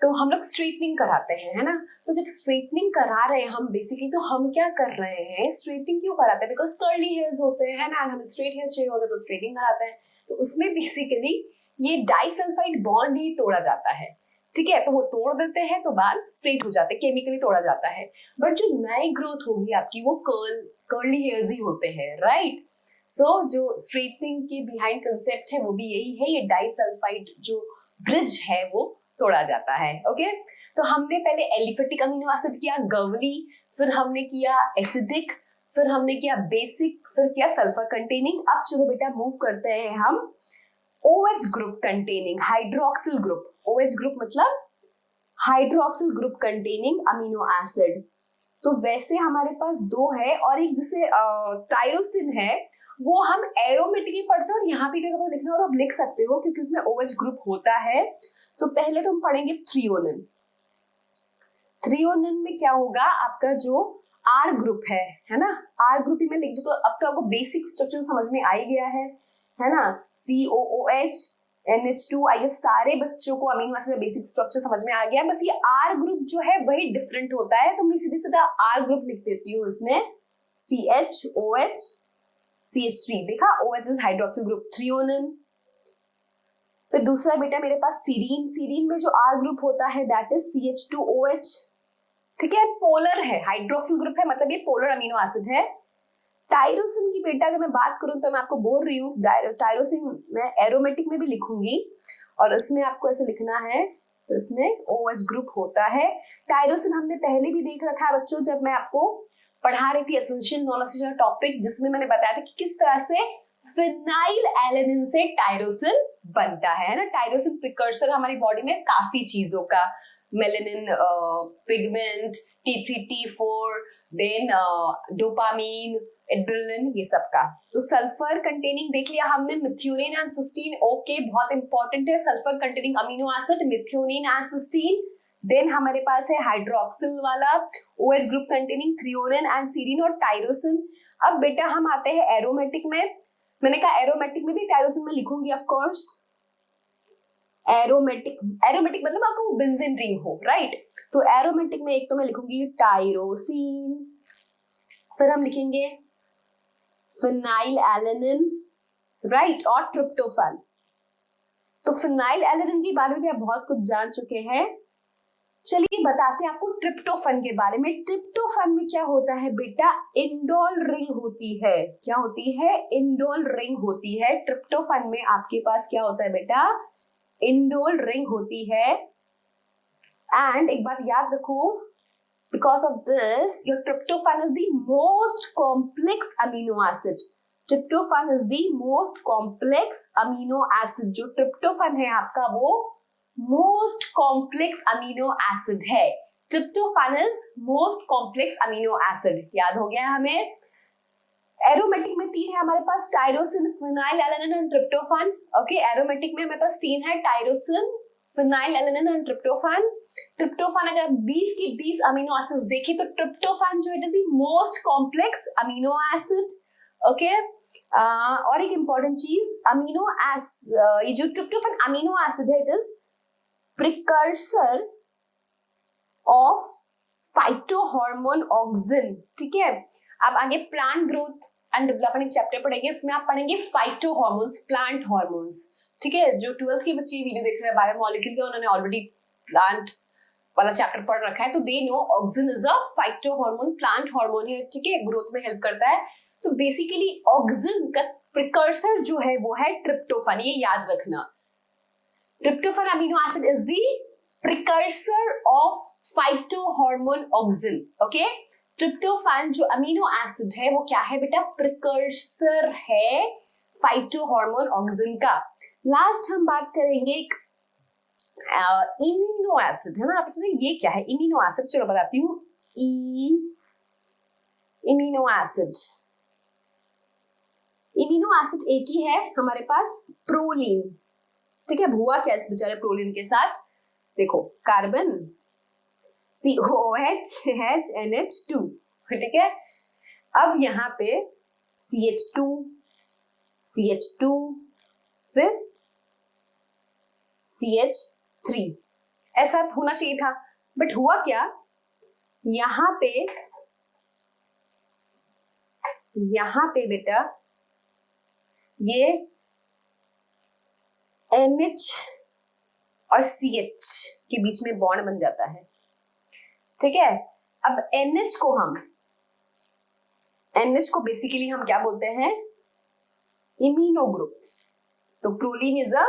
Speaker 2: तो हम लोग स्ट्रेटनिंग कराते हैं, है ना। तो जब स्ट्रेटनिंग करा रहे हैं हम बेसिकली, तो हम क्या कर रहे हैं, स्ट्रेटनिंग क्यों कराते हैं, बिकॉज कर्ली हेयर्स होते हैं ना, हम स्ट्रेट हेयर चाहिए होते हैं तो स्ट्रेटनिंग कराते हैं। तो उसमें बेसिकली ये डाइसल्फाइड बॉन्ड ही तोड़ा जाता है, ठीक है। तो वो तोड़ देते हैं तो बाल स्ट्रेट हो जाते हैं, केमिकली तोड़ा जाता है। बट जो नई ग्रोथ होगी आपकी वो कर्ली हेयर्स ही होते हैं, राइट। सो जो स्ट्रेटनिंग के बिहाइंड कंसेप्ट है वो भी यही है, ये डाइसल्फाइड जो ब्रिज है वो तोड़ा जाता है। ओके, तो हमने पहले एलिफेटिक अमीनो एसिड किया, गवली, फिर हमने किया एसिडिक, फिर हमने किया बेसिक, फिर किया सल्फर कंटेनिंग। अब चलो बेटा मूव करते हैं हम OH group containing hydroxyl group. OH group मतलब hydroxyl group containing amino acid. तो वैसे हमारे पास दो है, और एक जैसे टायरोसिन है वो हम एरोमेटिकली पढ़ते हैं, और यहाँ पे अगर आपको लिखना हो तो आप लिख सकते हो क्योंकि उसमें OH ग्रुप होता है। सो पहले तो हम पढ़ेंगे थ्रियोनिन। थ्रियोनिन में क्या होगा, आपका जो R ग्रुप है ना, R ग्रुप ही मैं लिख दूं तो अब तो आपको बेसिक स्ट्रक्चर समझ में आ ही गया है ना। COOH NH2, ये सारे बच्चों को अमीनो एसिड का बेसिक स्ट्रक्चर समझ में आ गया है। बस ये R ग्रुप जो है वही डिफरेंट होता है, तो मैं सीधे सीधा R ग्रुप लिख देती हूँ इसमें, CHOH CH3। देखा, OH is hydroxyl group, threonine. फिर दूसरा बेटा मेरे पास सीरीन। सीरीन में जो R ग्रुप होता है दैट इज CH2OH, ठीक है। पोलर है, हाइड्रोक्सिल ग्रुप है, मतलब ये पोलर अमीनो एसिड है। टायरोसिन की बेटा अगर मैं बात करूं तो मैं आपको बोल रही हूँ टायरोसिन मैं एरोमेटिक में भी लिखूंगी, और इसमें आपको ऐसे लिखना है, तो इसमें OH ग्रुप होता है। टायरोसिन हमने पहले भी देख रखा है बच्चों, जब मैं आपको पढ़ा रही थी एसेंशियल नॉलेज टॉपिक, जिसमें मैंने बताया था कि किस तरह से फिनाइल एलेनिन से टायरोसिन बनता है ना। टायरोसिन प्रिकर्सर हमारी बॉडी में काफी चीजों का, melanin, pigment, T3 T4, then dopamine, adrenaline, ये सब का। तो सल्फर कंटेनिंग देख लिया हमने, मिथ्योनिन एंड सिस्टीन, ओके, बहुत इंपॉर्टेंट है sulphur containing amino acid, methionine and cysteine. Then हमारे पास है हाइड्रोक्सिल वाला OH group containing threonine and serine और टायरोसिन। अब बेटा हम आते हैं एरोमेटिक में। मैंने कहा एरोमेटिक में भी टायरोसिन में लिखूंगी ऑफ कोर्स। एरोमेटिक मतलब आपको बेंजीन रिंग हो, राइट। तो एरोमेटिक में एक तो मैं लिखूंगी टायरोसिन, फिर हम लिखेंगे फिनाइल एलेनिन, राइट, और ट्रिप्टोफैन। तो फिनाइल एलेनिन के बारे में भी आप बहुत कुछ जान चुके हैं। चलिए बताते हैं आपको ट्रिप्टोफैन के बारे में। ट्रिप्टोफैन में क्या होता है बेटा, इंडोल रिंग होती है। क्या होती है? इंडोल रिंग होती है। ट्रिप्टोफैन में आपके पास क्या होता है बेटा, इंडोल रिंग होती है। एंड एक बात याद रखो, because of this your tryptophan is the most complex amino acid. tryptophan is the most complex amino acid. जो tryptophan है आपका वो most complex amino acid है। tryptophan is most complex amino acid, याद हो गया हमें। एरोमेटिक में 3 है हमारे पास, tyrosine, phenylalanine and tryptophan. Okay, aromatic में मेरे पास 3 है, tyrosine, phenylalanine and tryptophan. Tryptophan अगर 20 की 20 अमीनो एसिड्स देखें तो ट्रिप्टोफैन जो it is the most complex amino acid. Okay, और एक इंपॉर्टेंट चीज, अमीनो एसिड, ये जो ट्रिप्टोफैन अमीनो एसिड है, it is precursor of phytohormone auxin. ठीक है, अब आगे plant growth and development chapter पढ़ेंगे, इसमें आप पढ़ेंगे फाइटोहॉर्मोन्स, प्लांट हॉर्मोन्स। ठीक है, जो 12th के बच्चे वीडियो देख रहे हैं बायोमोलिक्यूल के, उन्होंने ऑलरेडी प्लांट वाला चैप्टर पढ़ रखा है, तो they know auxin is a phytohormone, plant hormone है। ठीक है, ग्रोथ में हेल्प करता है। तो बेसिकली ऑक्सिन का प्रिकर्सर जो है वो है ट्रिप्टोफैन, ये याद रखना। Tryptophan amino acid is the precursor of phytohormone auxin. Okay, tryptophan जो अमीनो एसिड है वो क्या है बेटा, प्रिकर्सर है फाइटोहॉर्मोन ऑक्सिन का। लास्ट हम बात करेंगे इम्यूनो एसिड, है ना। आप सोचेंगे ये क्या है इम्यूनो एसिड, चलो बताती हूँ। इम्यूनो एसिड, इम्यूनो एसिड एक ही है हमारे पास, प्रोलीन। ठीक है, हुआ क्या इस बेचारे प्रोलीन के साथ, देखो कार्बन COOH NH2, ठीक है। अब यहाँ पे CH2 फिर CH3, ऐसा होना चाहिए था, बट हुआ क्या, यहाँ पे बेटा ये NH और CH के बीच में बॉन्ड बन जाता है। ठीक है, अब NH को बेसिकली हम क्या बोलते हैं, इम्यूनो ग्रुप। तो proline is a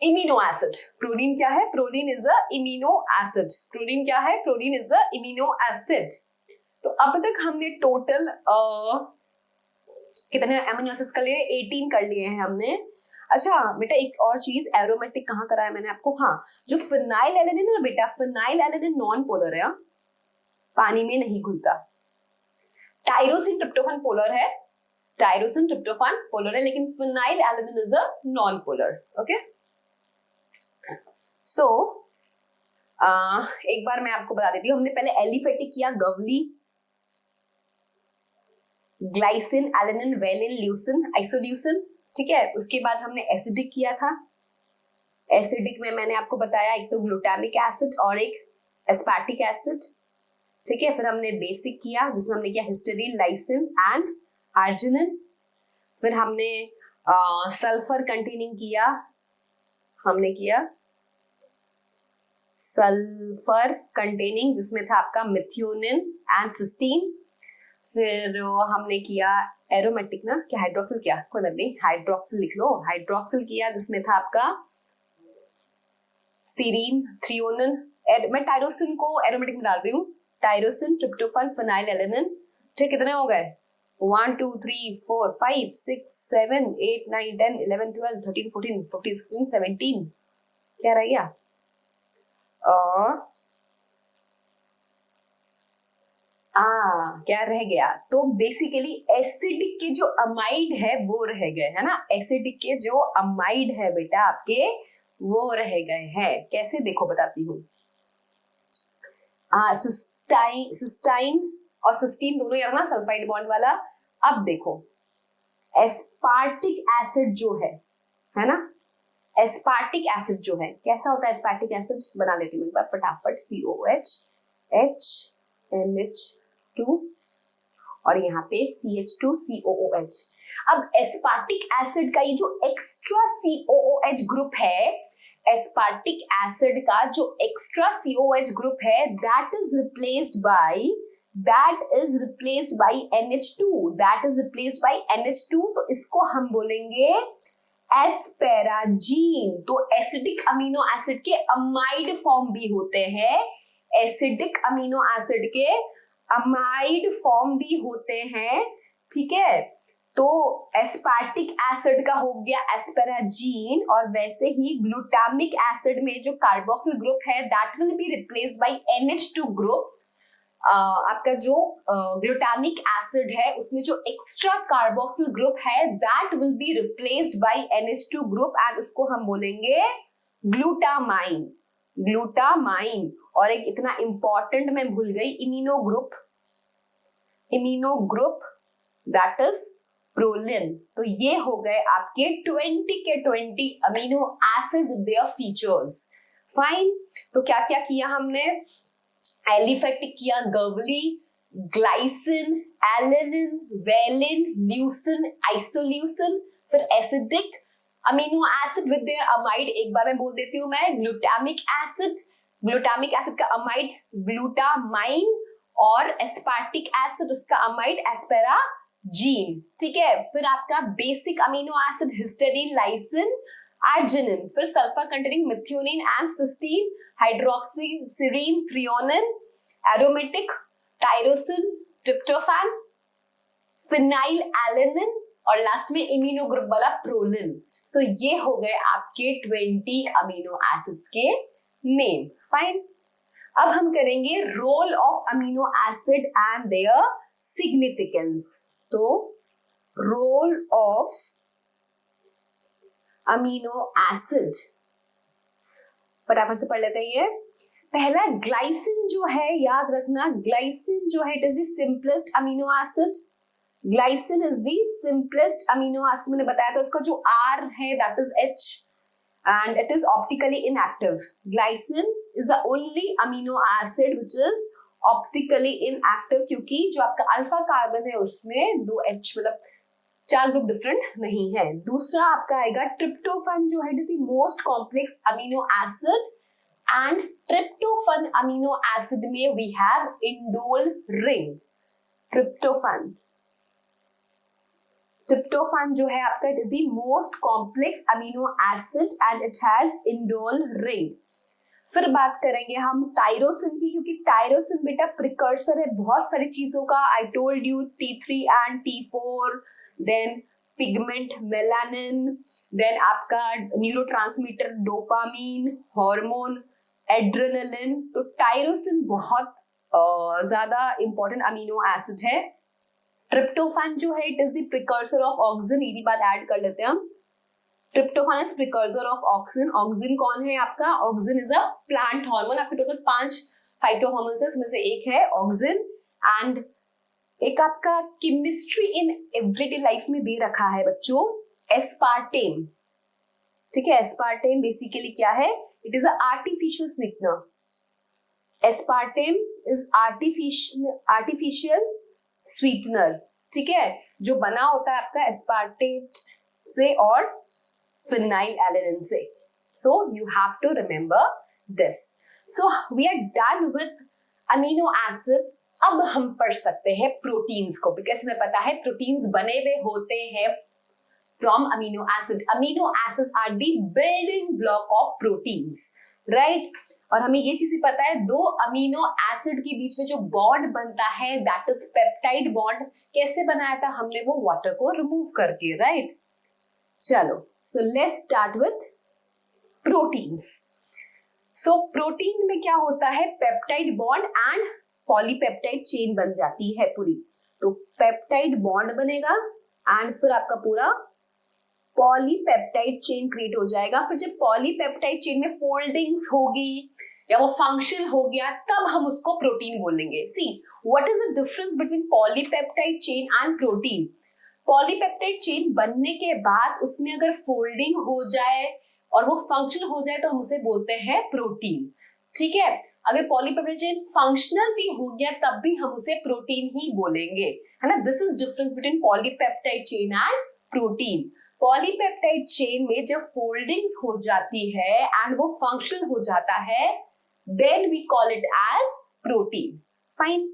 Speaker 2: immuno acid. Proline क्या है, proline is a immuno acid. Proline क्या है, proline is a immuno acid. तो अब तक हमने टोटल कितने अमीनो एसिड्स कर लिए, 18 कर लिए हैं हमने। अच्छा बेटा एक और चीज, एरोमेटिक कहाँ कराया मैंने आपको, हाँ, जो फिनाइल एलेनिन है ना बेटा, फिनाइल एलेनिन नॉन पोलर है, पानी में नहीं घुलता। टायरोसिन ट्रिप्टोफैन पोलर है, टायरोसिन ट्रिप्टोफैन पोलर है, लेकिन phenylalanine is a non polar. Okay, so एक बार मैं आपको बता देती हूँ, हमने पहले एलिफेटिक किया, गवली, glycine, alanine, valine, leucine, isoleucine. ठीक है, उसके बाद हमने एसिडिक किया था। एसिडिक में मैंने आपको बताया एक तो ग्लूटामिक एसिड और एक एस्पार्टिक एसिड। ठीक है, फिर हमने बेसिक किया जिसमें हमने किया हिस्टीडीन, लाइसिन एंड आर्जिनिन। फिर हमने सल्फर कंटेनिंग किया, हमने किया सल्फर कंटेनिंग जिसमें था आपका मिथ्योनिन एंड सिस्टीन। फिर हमने किया एरोमेटिक ना, क्या हाइड्रोक्सिल किया, कोई बात नहीं, हाइड्रोक्सिल लिख लो, हाइड्रोक्सिल किया जिसमें था आपका सीरीन, थ्रियोनिन। मैं टायरोसिन को एरोमेटिक में डाल रही हूँ, टायरोसिन, ट्रिप्टोफैन, फिनाइल एलेनिन। ठीक, कितने हो गए, 1 2 3 4 5 6 7 8 9 10 11 12 13 14 15 16 17 क्या रह गया? क्या रह गया? तो बेसिकली एसिडिक के जो अमाइड है वो रह गए, है ना। एसिडिक के जो अमाइड है बेटा आपके वो रह गए हैं। कैसे देखो बताती हूँ। सिस्टाइन और सिस्टीन दोनों यार ना सल्फाइड बॉन्ड वाला। अब देखो एस्पार्टिक एसिड जो है ना, एस्पार्टिक एसिड जो है कैसा होता है? एस्पार्टिक एसिड बना लेती हूँ एक बार फटाफट। COH NH2 और यहाँ पे CH2 COOH। अब एस्पार्टिक एसिड का ये जो एक्स्ट्रा COOH ग्रुप है, एस्पार्टिक एसिड का जो एक्स्ट्रा COOH ग्रुप है that is replaced by NH2। तो इसको हम बोलेंगे एस्पेराजीन। तो एसिडिक अमीनो एसिड के अमाइड फॉर्म भी होते हैं, एसिडिक अमीनो एसिड के अमाइड फॉर्म भी होते हैं, ठीक है। तो एस्पार्टिक एसिड का हो गया एस्पेराजीन, और वैसे ही ग्लूटामिक एसिड में जो कार्बोक्सिल ग्रुप है that will be replaced by NH2 group. आपका जो ग्लूटामिक एसिड है उसमें जो एक्स्ट्रा कार्बोक्सिल ग्रुप है that will be replaced by NH2 group and उसको हम बोलेंगे ग्लूटामाइन। और एक इतना इंपॉर्टेंट मैं भूल गई, imino group that is proline. तो ये हो गए आपके 20 के 20 amino acid with their features. Fine. तो क्या क्या किया हमने? एलिफेटिक किया, गर्वली, glycine, alanine, valine, leucine, isoleucine. फिर acidic amino acid with their amide, एक बार मैं बोल देती हूँ मैं, ग्लूटामिक एसिड का अमाइड ग्लूटामाइन, और एस्पार्टिक एसिड उसका अमाइड एस्पेराजीन, ठीक है। फिर आपका basic amino acid histidine, lysine, arginine. फिर sulphur containing methionine and cysteine, hydroxy serine, threonine, aromatic, tyrosine, tryptophan, phenylalanine, और लास्ट में इम्यूनो ग्रुप वाला प्रोलिन। सो ये हो गए आपके 20 अमीनो एसिड्स के नेम। फाइन। अब हम करेंगे role of amino acid and their significance. तो रोल ऑफ अमीनो एसिड फटाफट से पढ़ लेते हैं। ये पहला ग्लाइसिन जो है, याद रखना ग्लाइसिन जो है it is the simplest amino acid. Glycine is the simplest amino acid. मैंने बताया था उसका जो R है that is H and it is optically inactive. Glycine is the only amino acid which is optically inactive, क्योंकि जो आपका अल्फा कार्बन है उसमें 2 H मतलब 4 ग्रुप डिफरेंट नहीं है। दूसरा आपका आएगा ट्रिप्टोफैन जो है, it is the most complex amino acid, and tryptophan amino acid में we have indole ring. Tryptophan जो है आपका it is the most complex amino acid and it has indole ring. फिर बात करेंगे हम टायरोसिन की, क्योंकि टायरोसिन बेटा प्रिकर्सर है बहुत सारी चीजों का। I told you T3 and T4, then pigment melanin, then आपका न्यूरोट्रांसमीटर डोपामीन, हार्मोन एड्रेनलिन। तो टायरोसिन बहुत ज्यादा इंपॉर्टेंट अमीनो एसिड है। ट्रिप्टोफैन जो है it is the precursor of auxin, ये भी बात ऐड कर लेते हैं हम। Tryptophan is precursor of auxin. Auxin कौन है आपका? Auxin is a plant hormone. आपके टोटल 5 फाइटोहार्मोन्स है, इसमें से एक है ऑक्सिन। एंड एक आपका केमिस्ट्री इन एवरीडे लाइफ में दे रखा है बच्चों, एस्पार्टेम, ठीक है। एस्पार्टेम बेसिकली क्या है? It is a artificial sweetener. Aspartame is artificial sweetener, ठीक है, जो बना होता है आपका एस्पार्टेट से और फिनाइल एलेनिन से। So you have to remember this. So we are done with amino acids. अब हम पढ़ सकते हैं प्रोटीन्स को, बिकॉज हमें पता है प्रोटीन्स बने हुए होते हैं from amino acid. Amino acids are the building block of proteins. Right और हमें ये चीज पता है दो अमीनो एसिड के बीच में जो बॉन्ड बनता है दैट इज पेप्टाइड बॉन्ड. कैसे बनाया था हमने? वो वाटर को रिमूव करके. राइट चलो so let's start with proteins. So protein में क्या होता है? Peptide bond and polypeptide chain बन जाती है पूरी. तो पेप्टाइड बॉन्ड बनेगा एंड फिर आपका पूरा पॉलीपेप्टाइड चेन क्रिएट हो जाएगा. फिर जब पॉलीपेप्टाइड चेन में फोल्डिंग्स होगी या वो फंक्शन हो गया तब हम उसको प्रोटीन बोलेंगे. See what is the difference between polypeptide chain and protein? Polypeptide chain बनने के बाद उसमें अगर फोल्डिंग हो जाए और वो फंक्शन हो जाए तो हम उसे बोलते हैं प्रोटीन. ठीक है. अगर पॉलीपेप्टाइड चेन फंक्शनल भी हो गया तब भी हम उसे प्रोटीन ही बोलेंगे, है ना. This is difference between polypeptide chain and protein. Polypeptide chain में जब फोल्डिंग्स हो जाती है एंड वो फंक्शनल हो जाता है then we call it as protein. Fine.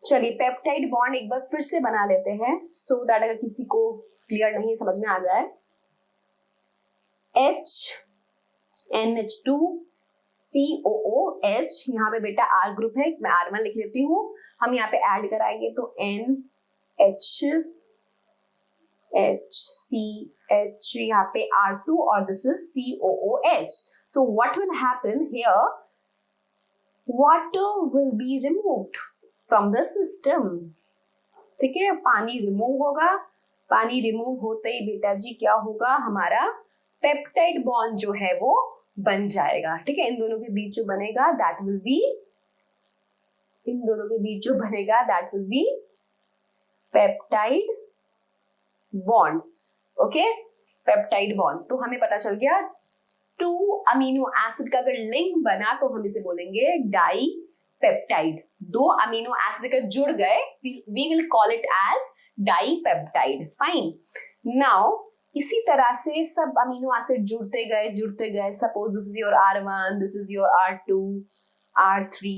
Speaker 2: चलिए पेप्टाइड बॉन्ड एक बार फिर से बना लेते हैं सो दैट अगर किसी को क्लियर नहीं समझ में आ जाए. NH2 COOH. यहाँ पे बेटा R ग्रुप है, मैं R1 लिख लेती हूँ. हम यहाँ पे ऐड कराएंगे तो NH HCH यहाँ पे R2 और this is COOH. So what will happen here? Water will be removed from the system. ठीक है. पानी रिमूव होगा. पानी रिमूव होते ही बेटा जी क्या होगा? हमारा पेप्टाइड बॉन्ड जो है वो बन जाएगा. ठीक है. इन दोनों के बीच जो बनेगा that will be peptide bond. Okay. Peptide bond. तो हमें पता चल गया 2 अमीनो एसिड का अगर लिंक बना तो हम इसे बोलेंगे डाई पेप्टाइड. 2 अमीनो एसिड का जुड़ गए we will call it as dipeptide. Fine. Now इसी तरह से सब अमीनो एसिड जुड़ते गए. Suppose this is your R1, this is your R2, R3,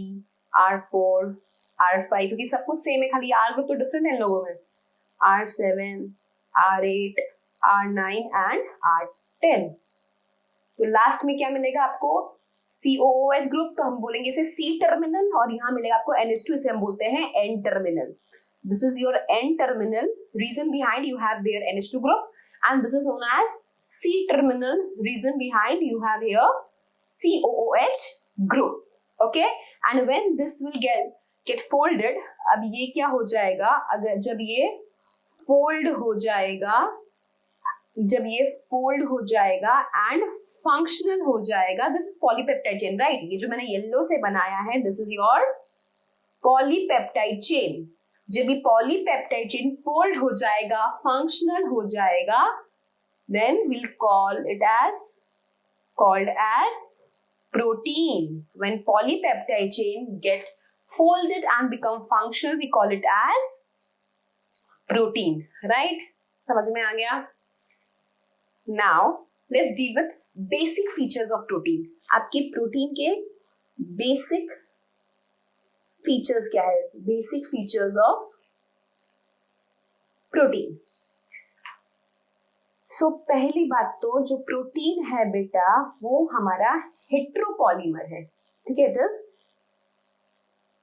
Speaker 2: R4, R5 क्योंकि सब कुछ सेम है, खाली R ग्रुप तो डिफरेंट है इन लोगों में. R7, R8, R9 and R10. तो लास्ट में क्या मिलेगा आपको? COOH group. तो हम बोलेंगे इसे C टर्मिनल और यहाँ मिलेगा आपको NH2, इसे हम बोलते हैं N terminal. This is your N terminal. Reason behind you have there NH2 group and this is known as C terminal. Reason behind you have here COOH group. Okay. And when this will get folded, अब ये क्या हो जाएगा? अगर जब ये फोल्ड हो जाएगा एंड फंक्शनल हो जाएगा, this is polypeptide chain. Right. ये जो मैंने येलो से बनाया है this is your polypeptide chain. जब ये पॉलीपेप्टाइड चेन फोल्ड हो जाएगा, फंक्शनल हो जाएगा, then we'll called as protein. When polypeptide chain get folded and become functional, we call it as protein. Right? समझ में आ गया? Now let's deal with basic features of protein. आपके प्रोटीन के बेसिक फीचर्स क्या है? Basic features of protein. So पहली बात तो जो प्रोटीन है बेटा वो हमारा हेट्रोपॉलीमर है. ठीक है. It is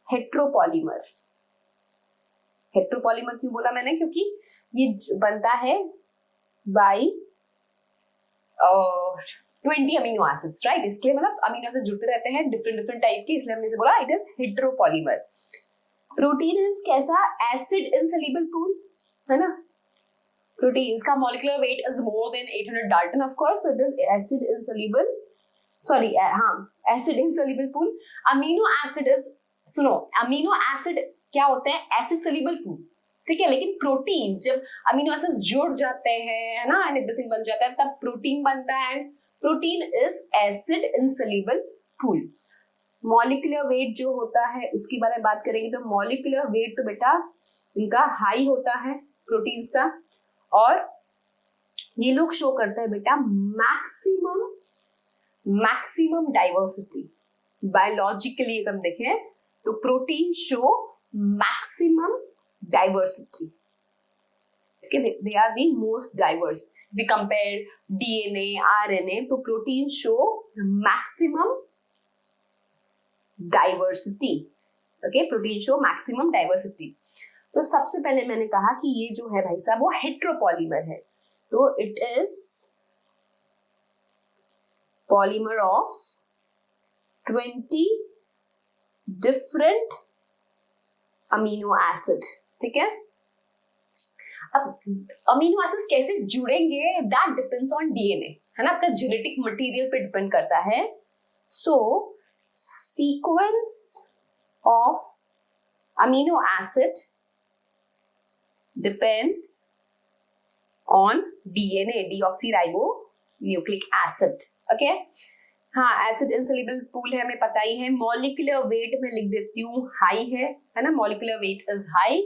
Speaker 2: heteropolymer. हेट्रोपॉलीमर क्यों बोला मैंने? क्योंकि ये बनता है बाई 20 अमीनो एसिड्स. राइट. इसके मतलब अमीनो एसिड्स जुड़ते रहते हैं डिफरेंट टाइप के, इसलिए हमने इसे बोला it is heteropolymer. Protein is कैसा? एसिड इनसोल्यूबल पूल, है ना. प्रोटीन इसका molecular weight is more than 800 dalton of course. तो it is acid insoluble pool. Amino acid is, सुनो, अमीनो एसिड क्या होते हैं? Acid soluble pool. ठीक है. लेकिन प्रोटीन जब अमीनो एसिड जुड़ जाते हैं, है ना, एंड एवरीथिंग बन जाता है तब प्रोटीन बनता है. Protein is acid insoluble pool. Molecular weight जो होता है उसके बारे में बात करेंगे तो मॉलिक्यूलर वेट तो बेटा इनका हाई होता है प्रोटीन्स का, और ये लोग शो करते हैं बेटा मैक्सिमम डाइवर्सिटी. बायोलॉजिकली अगर हम देखें तो protein show maximum diversity. They are the most diverse. We compare DNA, RNA, तो protein show maximum diversity. Okay, protein show maximum diversity. तो सबसे पहले मैंने कहा कि ये जो है भाई साहब वो हेट्रोपॉलीमर है. तो it is polymer of 20 different amino acid. ठीक है. अब अमीनो एसिड कैसे जुड़ेंगे, दैट डिपेंड्स ऑन डीएनए, है ना, आपका जेनेटिक मटेरियल पे डिपेंड करता है. So sequence of amino acid depends on DNA, deoxyribonucleic acid. Okay. हाँ, एसिड इंसोल्यूबल पूल है, हमें पता ही है. मॉलिक्यूलर वेट में लिख देती हूँ हाई है ना, molecular weight is high.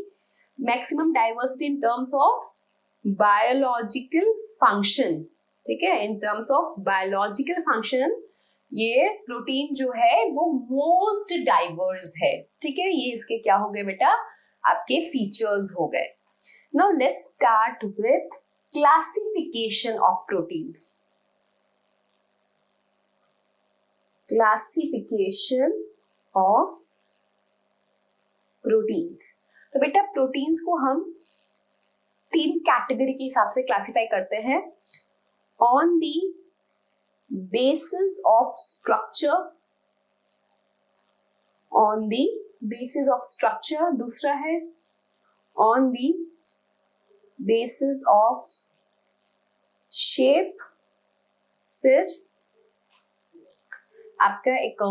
Speaker 2: Maximum diversity in terms of biological function. ठीक है, in terms of biological function ये प्रोटीन जो है वो मोस्ट डाइवर्स है. ठीक है, ये इसके क्या हो गए बेटा, आपके फीचर्स हो गए. Now let's start with classification of protein. Classification of proteins. तो बेटा प्रोटीन्स को हम 3 कैटेगरी के हिसाब से क्लासिफाई करते हैं. On the basis of structure, on the basis of structure. दूसरा है on the basis of shape. फिर आपका एक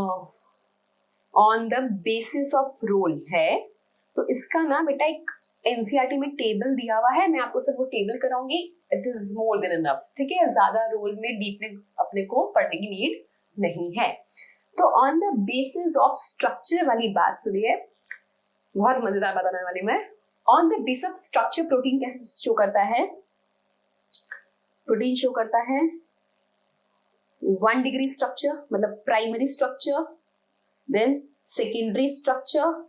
Speaker 2: on the basis of role है. तो इसका ना बेटा एक एनसीईआरटी में टेबल दिया हुआ है, मैं आपको सब वो टेबल कराऊंगी. It is more than enough. ठीक है, ज्यादा रोल में डीप में अपने को पढ़ने की नीड नहीं है. तो on the basis of structure वाली बात सुनिए, बहुत मजेदार बताने वाली मैं. On the basis of structure protein कैसे शो करता है? प्रोटीन शो करता है 1 डिग्री स्ट्रक्चर, मतलब primary structure, then secondary structure,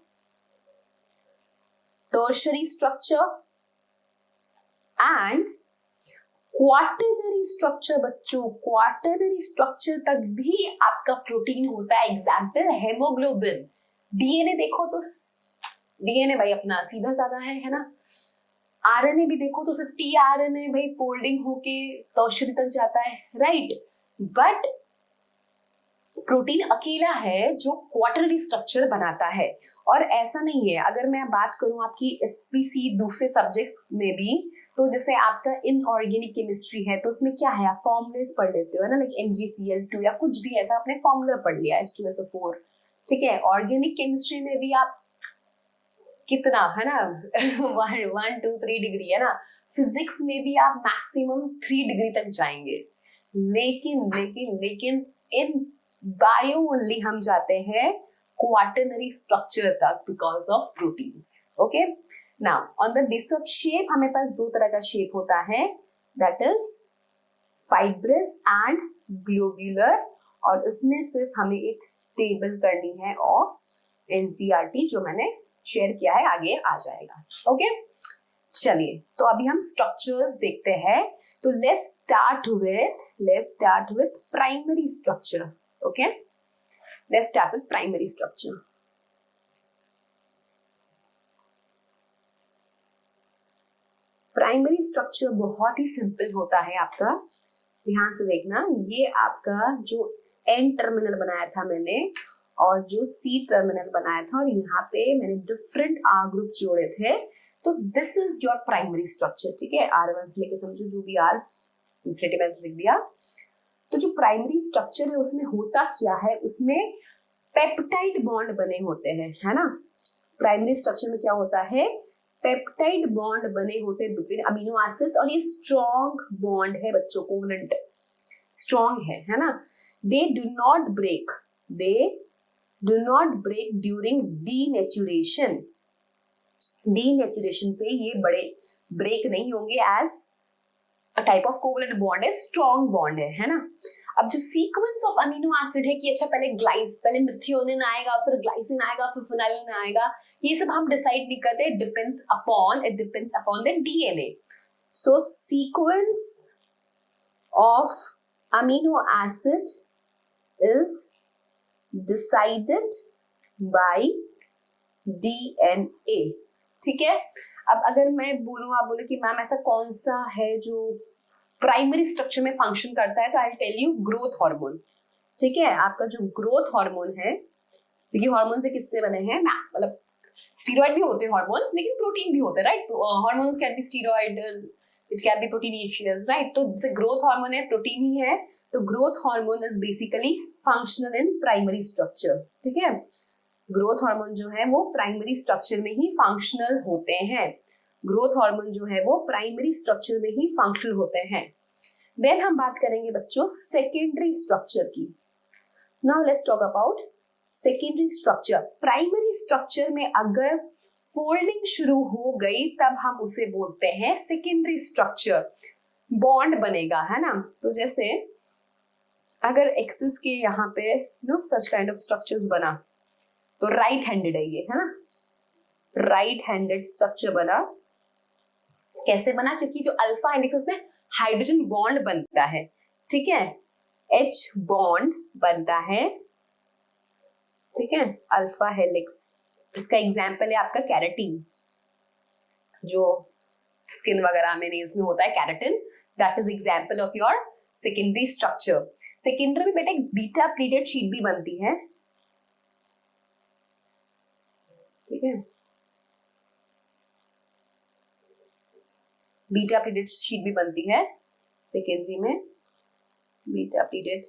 Speaker 2: tertiary structure and quaternary structure. बच्चों क्वाटरनरी स्ट्रक्चर तक भी आपका प्रोटीन होता है. Example haemoglobin. डीएनए देखो तो डीएनए भाई अपना सीधा साधा है ना. आरएनए भी देखो तो सिर्फ टीआरएनए भाई फोल्डिंग होके टर्शरी तक जाता है, राइट. बट प्रोटीन अकेला है जो क्वाटरनरी स्ट्रक्चर बनाता है. और ऐसा नहीं है, अगर मैं बात करूं आपकी एसवीसी दूसरे सब्जेक्ट्स में भी, तो जैसे आपका इनऑर्गेनिक केमिस्ट्री है तो उसमें क्या है, आप फॉर्मूलेस पढ़ लेते हो, है ना, लाइक MgCl2 या कुछ भी ऐसा आपने फॉर्मूला पढ़ लिया, H2SO4. ठीक है, ऑर्गेनिक केमिस्ट्री में भी आप कितना, है ना 1, 2, 3 डिग्री, है ना. फिजिक्स में भी आप मैक्सिमम 3 डिग्री तक जाएंगे. लेकिन लेकिन लेकिन इन बायो ओनली हम जाते हैं क्वाटरनरी स्ट्रक्चर तक because of proteins. Okay. Now on the basis of shape हमें पास 2 तरह का शेप होता है, that is fibrous and globular. और उसमें सिर्फ हमें एक टेबल करनी है ऑफ एनसीईआरटी जो मैंने शेयर किया है, आगे आ जाएगा. ओके. चलिए, तो अभी हम स्ट्रक्चर्स देखते हैं. तो let's start with primary structure. Okay, let's start with primary structure. Primary structure बहुत ही सिंपल होता है आपका. ध्यान से देखना, ये आपका जो एन टर्मिनल बनाया था मैंने और जो सी टर्मिनल बनाया था, और यहाँ पे मैंने डिफरेंट आर ग्रुप्स जोड़े थे. तो this is your primary structure. ठीक है, R1 से लेके समझो जो भी आर इंफिनिटी में लिख दिया. तो जो प्राइमरी स्ट्रक्चर है उसमें होता क्या है, उसमें पेप्टाइड बॉन्ड बने होते हैं, है ना. प्राइमरी स्ट्रक्चर में क्या होता है, पेप्टाइड बॉन्ड बने होते हैं बिटवीन अमीनो एसिड्स. और ये स्ट्रॉन्ग बॉन्ड है बच्चों, कोवलेंट स्ट्रॉन्ग है ना. They do not break during denaturation. Denaturation पे ये बड़े ब्रेक नहीं होंगे as a type of covalent bond है, स्ट्रॉन्ग बॉन्ड है ना. अब जो सीक्वेंस ऑफ अमीनो एसिड है कि अच्छा पहले मिथियोनिन आएगा, फिर ग्लाइसिन आएगा, फिर फिनाइलिन आएगा, ये सब हम डिसाइड नहीं करते. It depends upon the DNA. So sequence of amino acid is decided by DNA। ठीक है, अब अगर मैं बोलूं, आप बोले कि मैम ऐसा कौन सा है जो प्राइमरी स्ट्रक्चर में फंक्शन करता है, तो I tell you growth hormone. ठीक है, आपका जो ग्रोथ हार्मोन है, देखिए हार्मोन से किससे बने हैं, मतलब स्टीरॉइड भी होते हैं हार्मोन्स, लेकिन प्रोटीन भी होते हैं, right. Hormones can be steroid, it can be proteinaceous, right. तो जैसे ग्रोथ हार्मोन है, प्रोटीन ही है, तो growth hormone is basically functional in primary structure. ठीक है, ग्रोथ हार्मोन जो है वो प्राइमरी स्ट्रक्चर में ही फंक्शनल होते हैं। ग्रोथ हार्मोन जो है वो प्राइमरी स्ट्रक्चर में ही फंक्शनल होते हैं। देन हम बात करेंगे बच्चों सेकेंडरी स्ट्रक्चर की। Now let's talk about secondary structure. Primary structure में अगर फोल्डिंग शुरू हो गई तब हम उसे बोलते हैं सेकेंडरी स्ट्रक्चर। बॉन्ड बनेगा, है ना। तो जैसे अगर एक्सिस के यहाँ पे सच काइंड ऑफ स्ट्रक्चर्स बना, तो राइट हैंडेड है ये, है ना, राइट हैंडेड स्ट्रक्चर बना। कैसे बना, क्योंकि जो अल्फा हेलिक्स में हाइड्रोजन बॉन्ड बनता है। ठीक है, H बॉन्ड बनता है। ठीक है, अल्फा हेलिक्स, इसका एग्जाम्पल है आपका कैरेटीन, जो स्किन वगैरह में नेल्स में होता है keratin, that is example of your secondary structure. Secondary में बेटा एक बीटा प्लीटेड शीट भी बनती है। ठीक है, बीटा प्लीटेड शीट भी बनती है सेकेंडरी में, beta pleated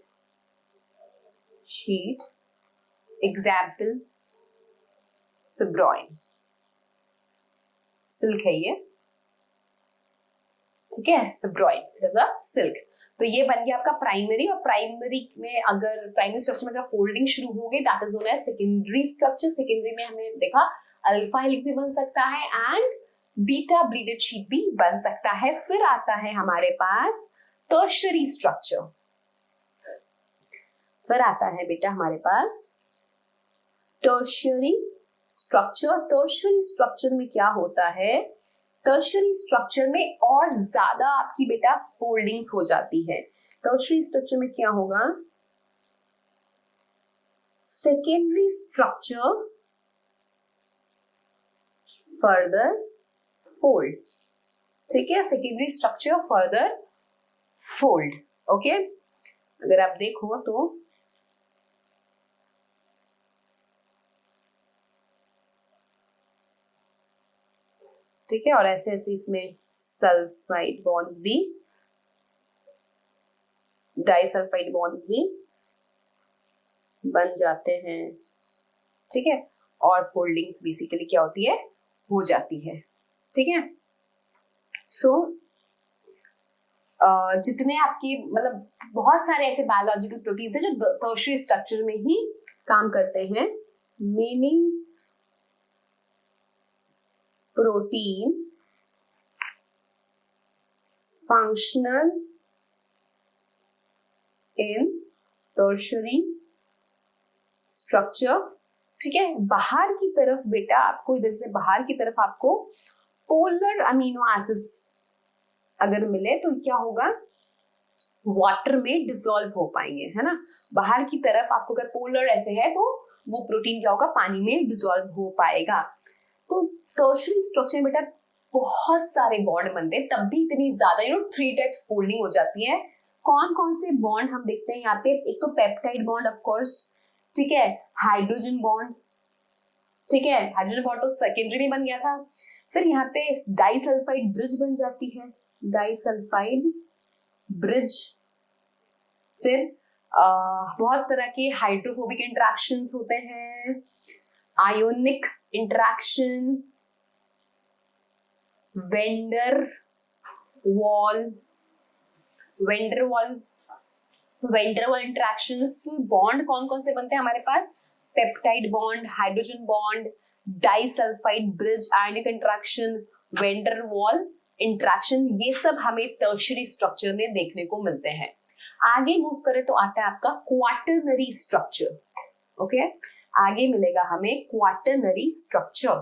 Speaker 2: sheet, example fibroin, silk है ये। ठीक है, फिब्रोइन इज अ सिल्क। तो ये बन गया आपका प्राइमरी, और प्राइमरी में अगर प्राइमरी स्ट्रक्चर में अगर फोल्डिंग शुरू हो गई that is known as secondary structure. Secondary में हमने देखा अल्फा हेलिक्स भी बन सकता है एंड बीटा ब्लीडेड शीट भी बन सकता है। फिर आता है हमारे पास टर्शियरी स्ट्रक्चर। फिर आता है बेटा हमारे पास टर्शियरी स्ट्रक्चर। टर्शियरी स्ट्रक्चर में क्या होता है, टर्शियरी स्ट्रक्चर में और ज्यादा आपकी बेटा फोल्डिंग्स हो जाती है। टर्शियरी स्ट्रक्चर में क्या होगा, सेकेंडरी स्ट्रक्चर फर्दर फोल्ड। ठीक है, secondary structure further fold. Okay, अगर आप देखो तो ठीक है, और ऐसे ऐसे इसमें सल्फाइड बॉन्ड्स भी, डाइसल्फाइड बॉन्ड्स भी बन जाते हैं। ठीक है, और फोल्डिंग्स बेसिकली क्या होती है, हो जाती है। ठीक है, सो जितने आपकी मतलब बहुत सारे ऐसे बायोलॉजिकल प्रोटीन्स हैं जो टर्शियरी स्ट्रक्चर में ही काम करते हैं। Many protein functional in tertiary structure. ठीक है, बाहर की तरफ बेटा आपको, इधर से बाहर की तरफ आपको पोलर अमीनो एसिड्स अगर मिले तो क्या होगा, वाटर में डिसॉल्व हो पाएंगे, है ना। बाहर की तरफ आपको अगर पोलर ऐसे है तो वो प्रोटीन क्या होगा, पानी में डिसॉल्व हो पाएगा। तो टर्शियरी स्ट्रक्चर में बेटा बहुत सारे बॉन्ड बनते हैं, तब भी इतनी ज्यादा 3 टाइप्स फोल्डिंग हो जाती है। कौन कौन से बॉन्ड हम देखते हैं यहाँ पे, एक तो पेप्टाइड बॉन्ड ऑफ कोर्स, ठीक है, हाइड्रोजन बॉन्ड, ठीक है, हाइड्रोजन बॉन्ड तो सेकेंडरी में बन गया था। फिर यहाँ पे डाइसल्फाइड ब्रिज बन जाती है, डाइसल्फाइड ब्रिज। फिर बहुत तरह के हाइड्रोफोबिक इंटरेक्शंस होते हैं, ionic interaction, van der Waals interactions. Bond कौन कौन से बनते हैं हमारे पास, peptide bond, hydrogen bond, disulphide bridge, ionic interaction, van der Waals interaction, ये सब हमें टर्शियरी स्ट्रक्चर में देखने को मिलते हैं। आगे मूव करें तो आता है आपका क्वाटरनरी स्ट्रक्चर। ओके, आगे मिलेगा हमें क्वाटरनरी स्ट्रक्चर।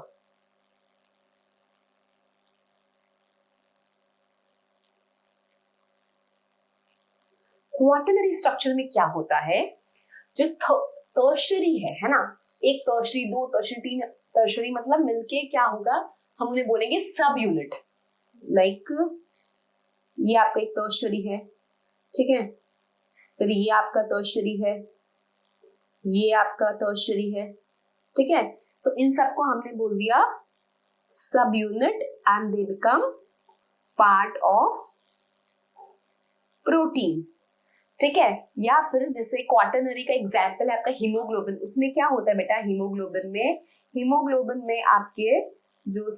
Speaker 2: क्वाटरनरी स्ट्रक्चर में क्या होता है, जो टर्शियरी है ना, एक टर्शरी, दो टर्शरी, तीन टर्शरी, मतलब मिलके क्या होगा, हम उन्हें बोलेंगे सब यूनिट। लाइक ये आपका एक टर्शरी है, ठीक है, फिर ये आपका टर्शरी है, ये आपका टर्शरी है, ठीक है। तो इन सबको हमने बोल दिया सब unit and they become part of protein, ठीक है। या फिर जैसे क्वाटरनरी का एग्जाम्पल है आपका हीमोग्लोबिन, उसमें क्या होता है बेटा, हीमोग्लोबिन में आपके जो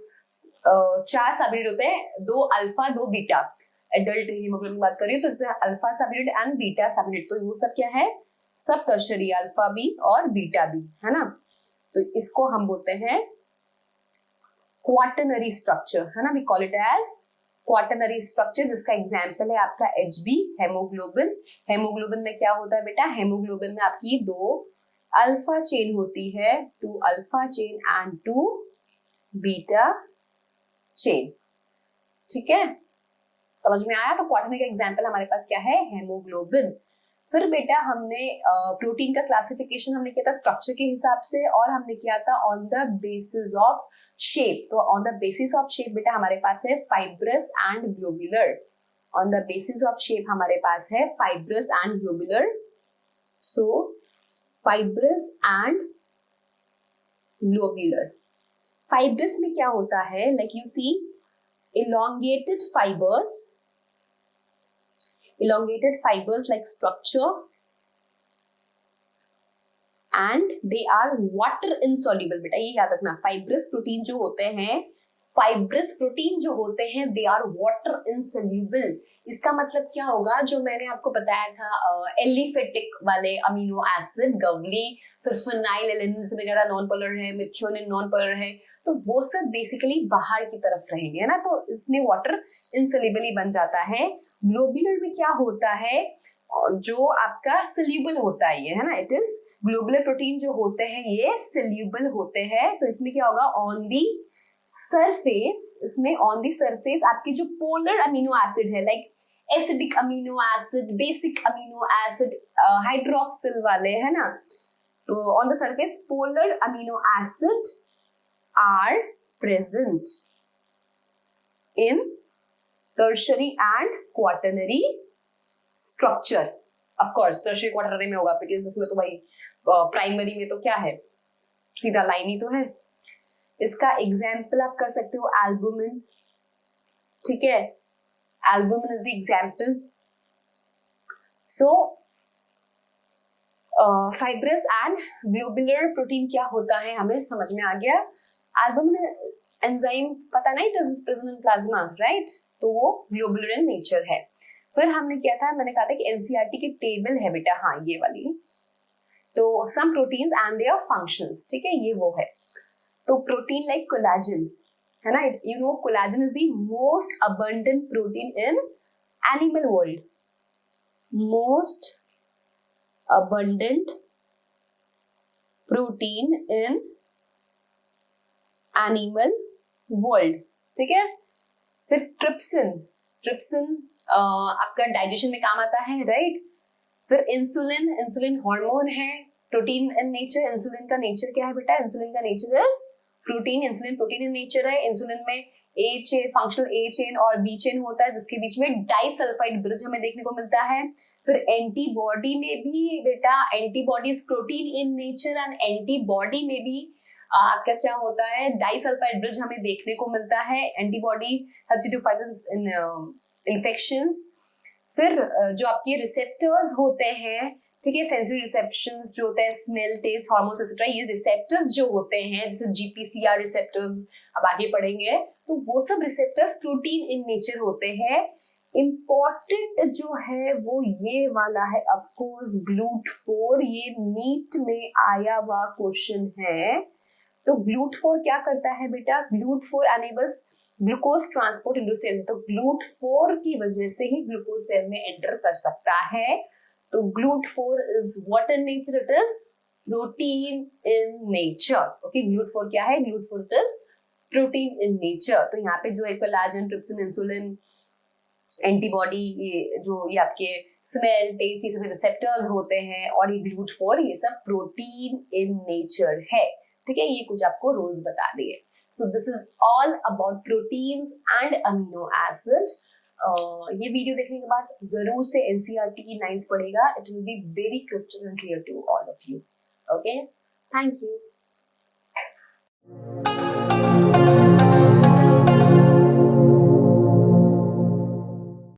Speaker 2: 4 सब यूनिट होते हैं, 2 अल्फा 2 बीटा। एडल्ट हीमोग्लोबिन की बात करिए तो जैसे अल्फा सब यूनिट एंड बीटा सब यूनिट, तो वो सब क्या है, सब टर्शरी, अल्फा बी और बीटा बी, है ना। तो इसको हम बोलते हैं क्वाटरनरी स्ट्रक्चर, है ना, we call it as quaternary structure, जिसका एग्जाम्पल है आपका HB हेमोग्लोबिन। हेमोग्लोबिन में क्या होता है बेटा, हेमोग्लोबिन में आपकी 2 अल्फा चेन होती है, 2 alpha chain and 2 beta chain, ठीक है, समझ में आया। तो क्वाटरनरी का एग्जाम्पल हमारे पास क्या है, हेमोग्लोबिन। फिर बेटा हमने प्रोटीन का क्लासिफिकेशन हमने किया था स्ट्रक्चर के हिसाब से, और हमने किया था on the basis of shape. तो on the basis of shape बेटा हमारे पास है fibrous and globular. On the basis of shape हमारे पास है fibrous and globular. So fibrous and globular. Fibrous में क्या होता है, like you see elongated fibers like structure, and they are water insoluble। बेटा ये याद रखना, फाइब्रस प्रोटीन जो होते हैं दे आर वाटर इनसोल्यूबल। इसका मतलब क्या होगा, जो मैंने आपको बताया था एलिफेटिक वाले अमीनो एसिड, गवली, फिर फिनाइलएलानिन वगैरह नॉन पोलर है, मिथ्योनिन नॉन पोलर है, तो वो सब बेसिकली बाहर की तरफ रहेंगे, है ना, तो इसमें वाटर इनसोल्यूबल ही बन जाता है। ग्लोबुलर में क्या होता है, जो आपका सोल्यूबल होता है ये, है ना, इट इज ग्लोबुलर प्रोटीन जो होते हैं ये सोल्यूबल होते हैं। तो इसमें क्या होगा, ऑन दी सरफेस, इसमें ऑन दी सरफेस आपके जो पोलर अमीनो एसिड है, like acidic amino acid, basic amino acid, hydroxyl वाले, है ना, तो on the surface polar amino acid are present in tertiary and quaternary structure. Of course tertiary quaternary में होगा, बिकॉज इसमें तो भाई प्राइमरी में तो क्या है, सीधा लाइन ही तो है। इसका एग्जाम्पल आप कर सकते हो एल्बुमिन, ठीक है, albumin is the example. So fibrous and globular protein क्या होता है हमें समझ में आ गया। एल्बुमिन एंजाइम पता नहीं, it is present in plasma, right, तो वो ग्लोबुलर इन नेचर है। फिर हमने क्या था, मैंने कहा था कि एनसीईआरटी की टेबल है बेटा, हाँ ये वाली, तो some proteins and their functions, ठीक है, ये वो है। तो प्रोटीन लाइक कोलेजन, है ना, you know collagen is the most abundant protein in animal world, most abundant protein in animal world, ठीक है। फिर ट्रिप्सिन आपका डाइजेशन में काम आता है, राइट। फिर इंसुलिन हार्मोन है, प्रोटीन इन नेचर। इंसुलिन का नेचर क्या है बेटा, इंसुलिन का nature is protein, insulin protein in nature है। इंसुलिन में ए चेन, फंक्शनल ए चेन और बी चेन होता है, जिसके बीच में डाइसल्फाइड ब्रिज हमें देखने को मिलता है। फिर एंटीबॉडी में भी बेटा, antibody is protein in nature, and antibody में भी आपका क्या होता है, डाइसल्फाइड ब्रिज हमें देखने को मिलता है। Antibody helps you to fight in infections. फिर जो आपके रिसेप्टर्स होते हैं, ठीक है, सेंसरी रिसेप्शंस जो होते हैं, स्मेल, टेस्ट, हार्मोन्स एक्सेट्रा, ये रिसेप्टर्स जो होते हैं, जैसे जीपीसीआर रिसेप्टर्स अब आगे पढ़ेंगे, तो वो सब रिसेप्टर्स प्रोटीन इन नेचर होते हैं। इम्पॉर्टेंट जो है वो ये वाला है, ऑफ कोर्स GLUT4, ये नीट में आया हुआ क्वेश्चन है। तो GLUT4 क्या करता है बेटा, GLUT4 enables glucose transport into cell, तो GLUT4 की वजह से ही ग्लूकोज सेल में एंटर कर सकता है। तो GLUT4 is what in nature, it is protein in nature, okay. GLUT4 क्या है, GLUT4 is protein in nature. तो यहाँ पे जो है कोलेजन, ट्रिप्सिन, इंसुलिन, एंटीबॉडी, ये जो ये आपके स्मेल, टेस्ट, ये सब रिसेप्टर्स होते हैं, और ये GLUT4, ये सब प्रोटीन इन नेचर है, ठीक है। ये कुछ आपको रोज बता दिए। So this is all about proteins and amino acid. ये वीडियो देखने के बाद जरूर से NCERT की लाइंस पढ़ेगा, it will be very crystal and clear to all of you. Okay, thank you.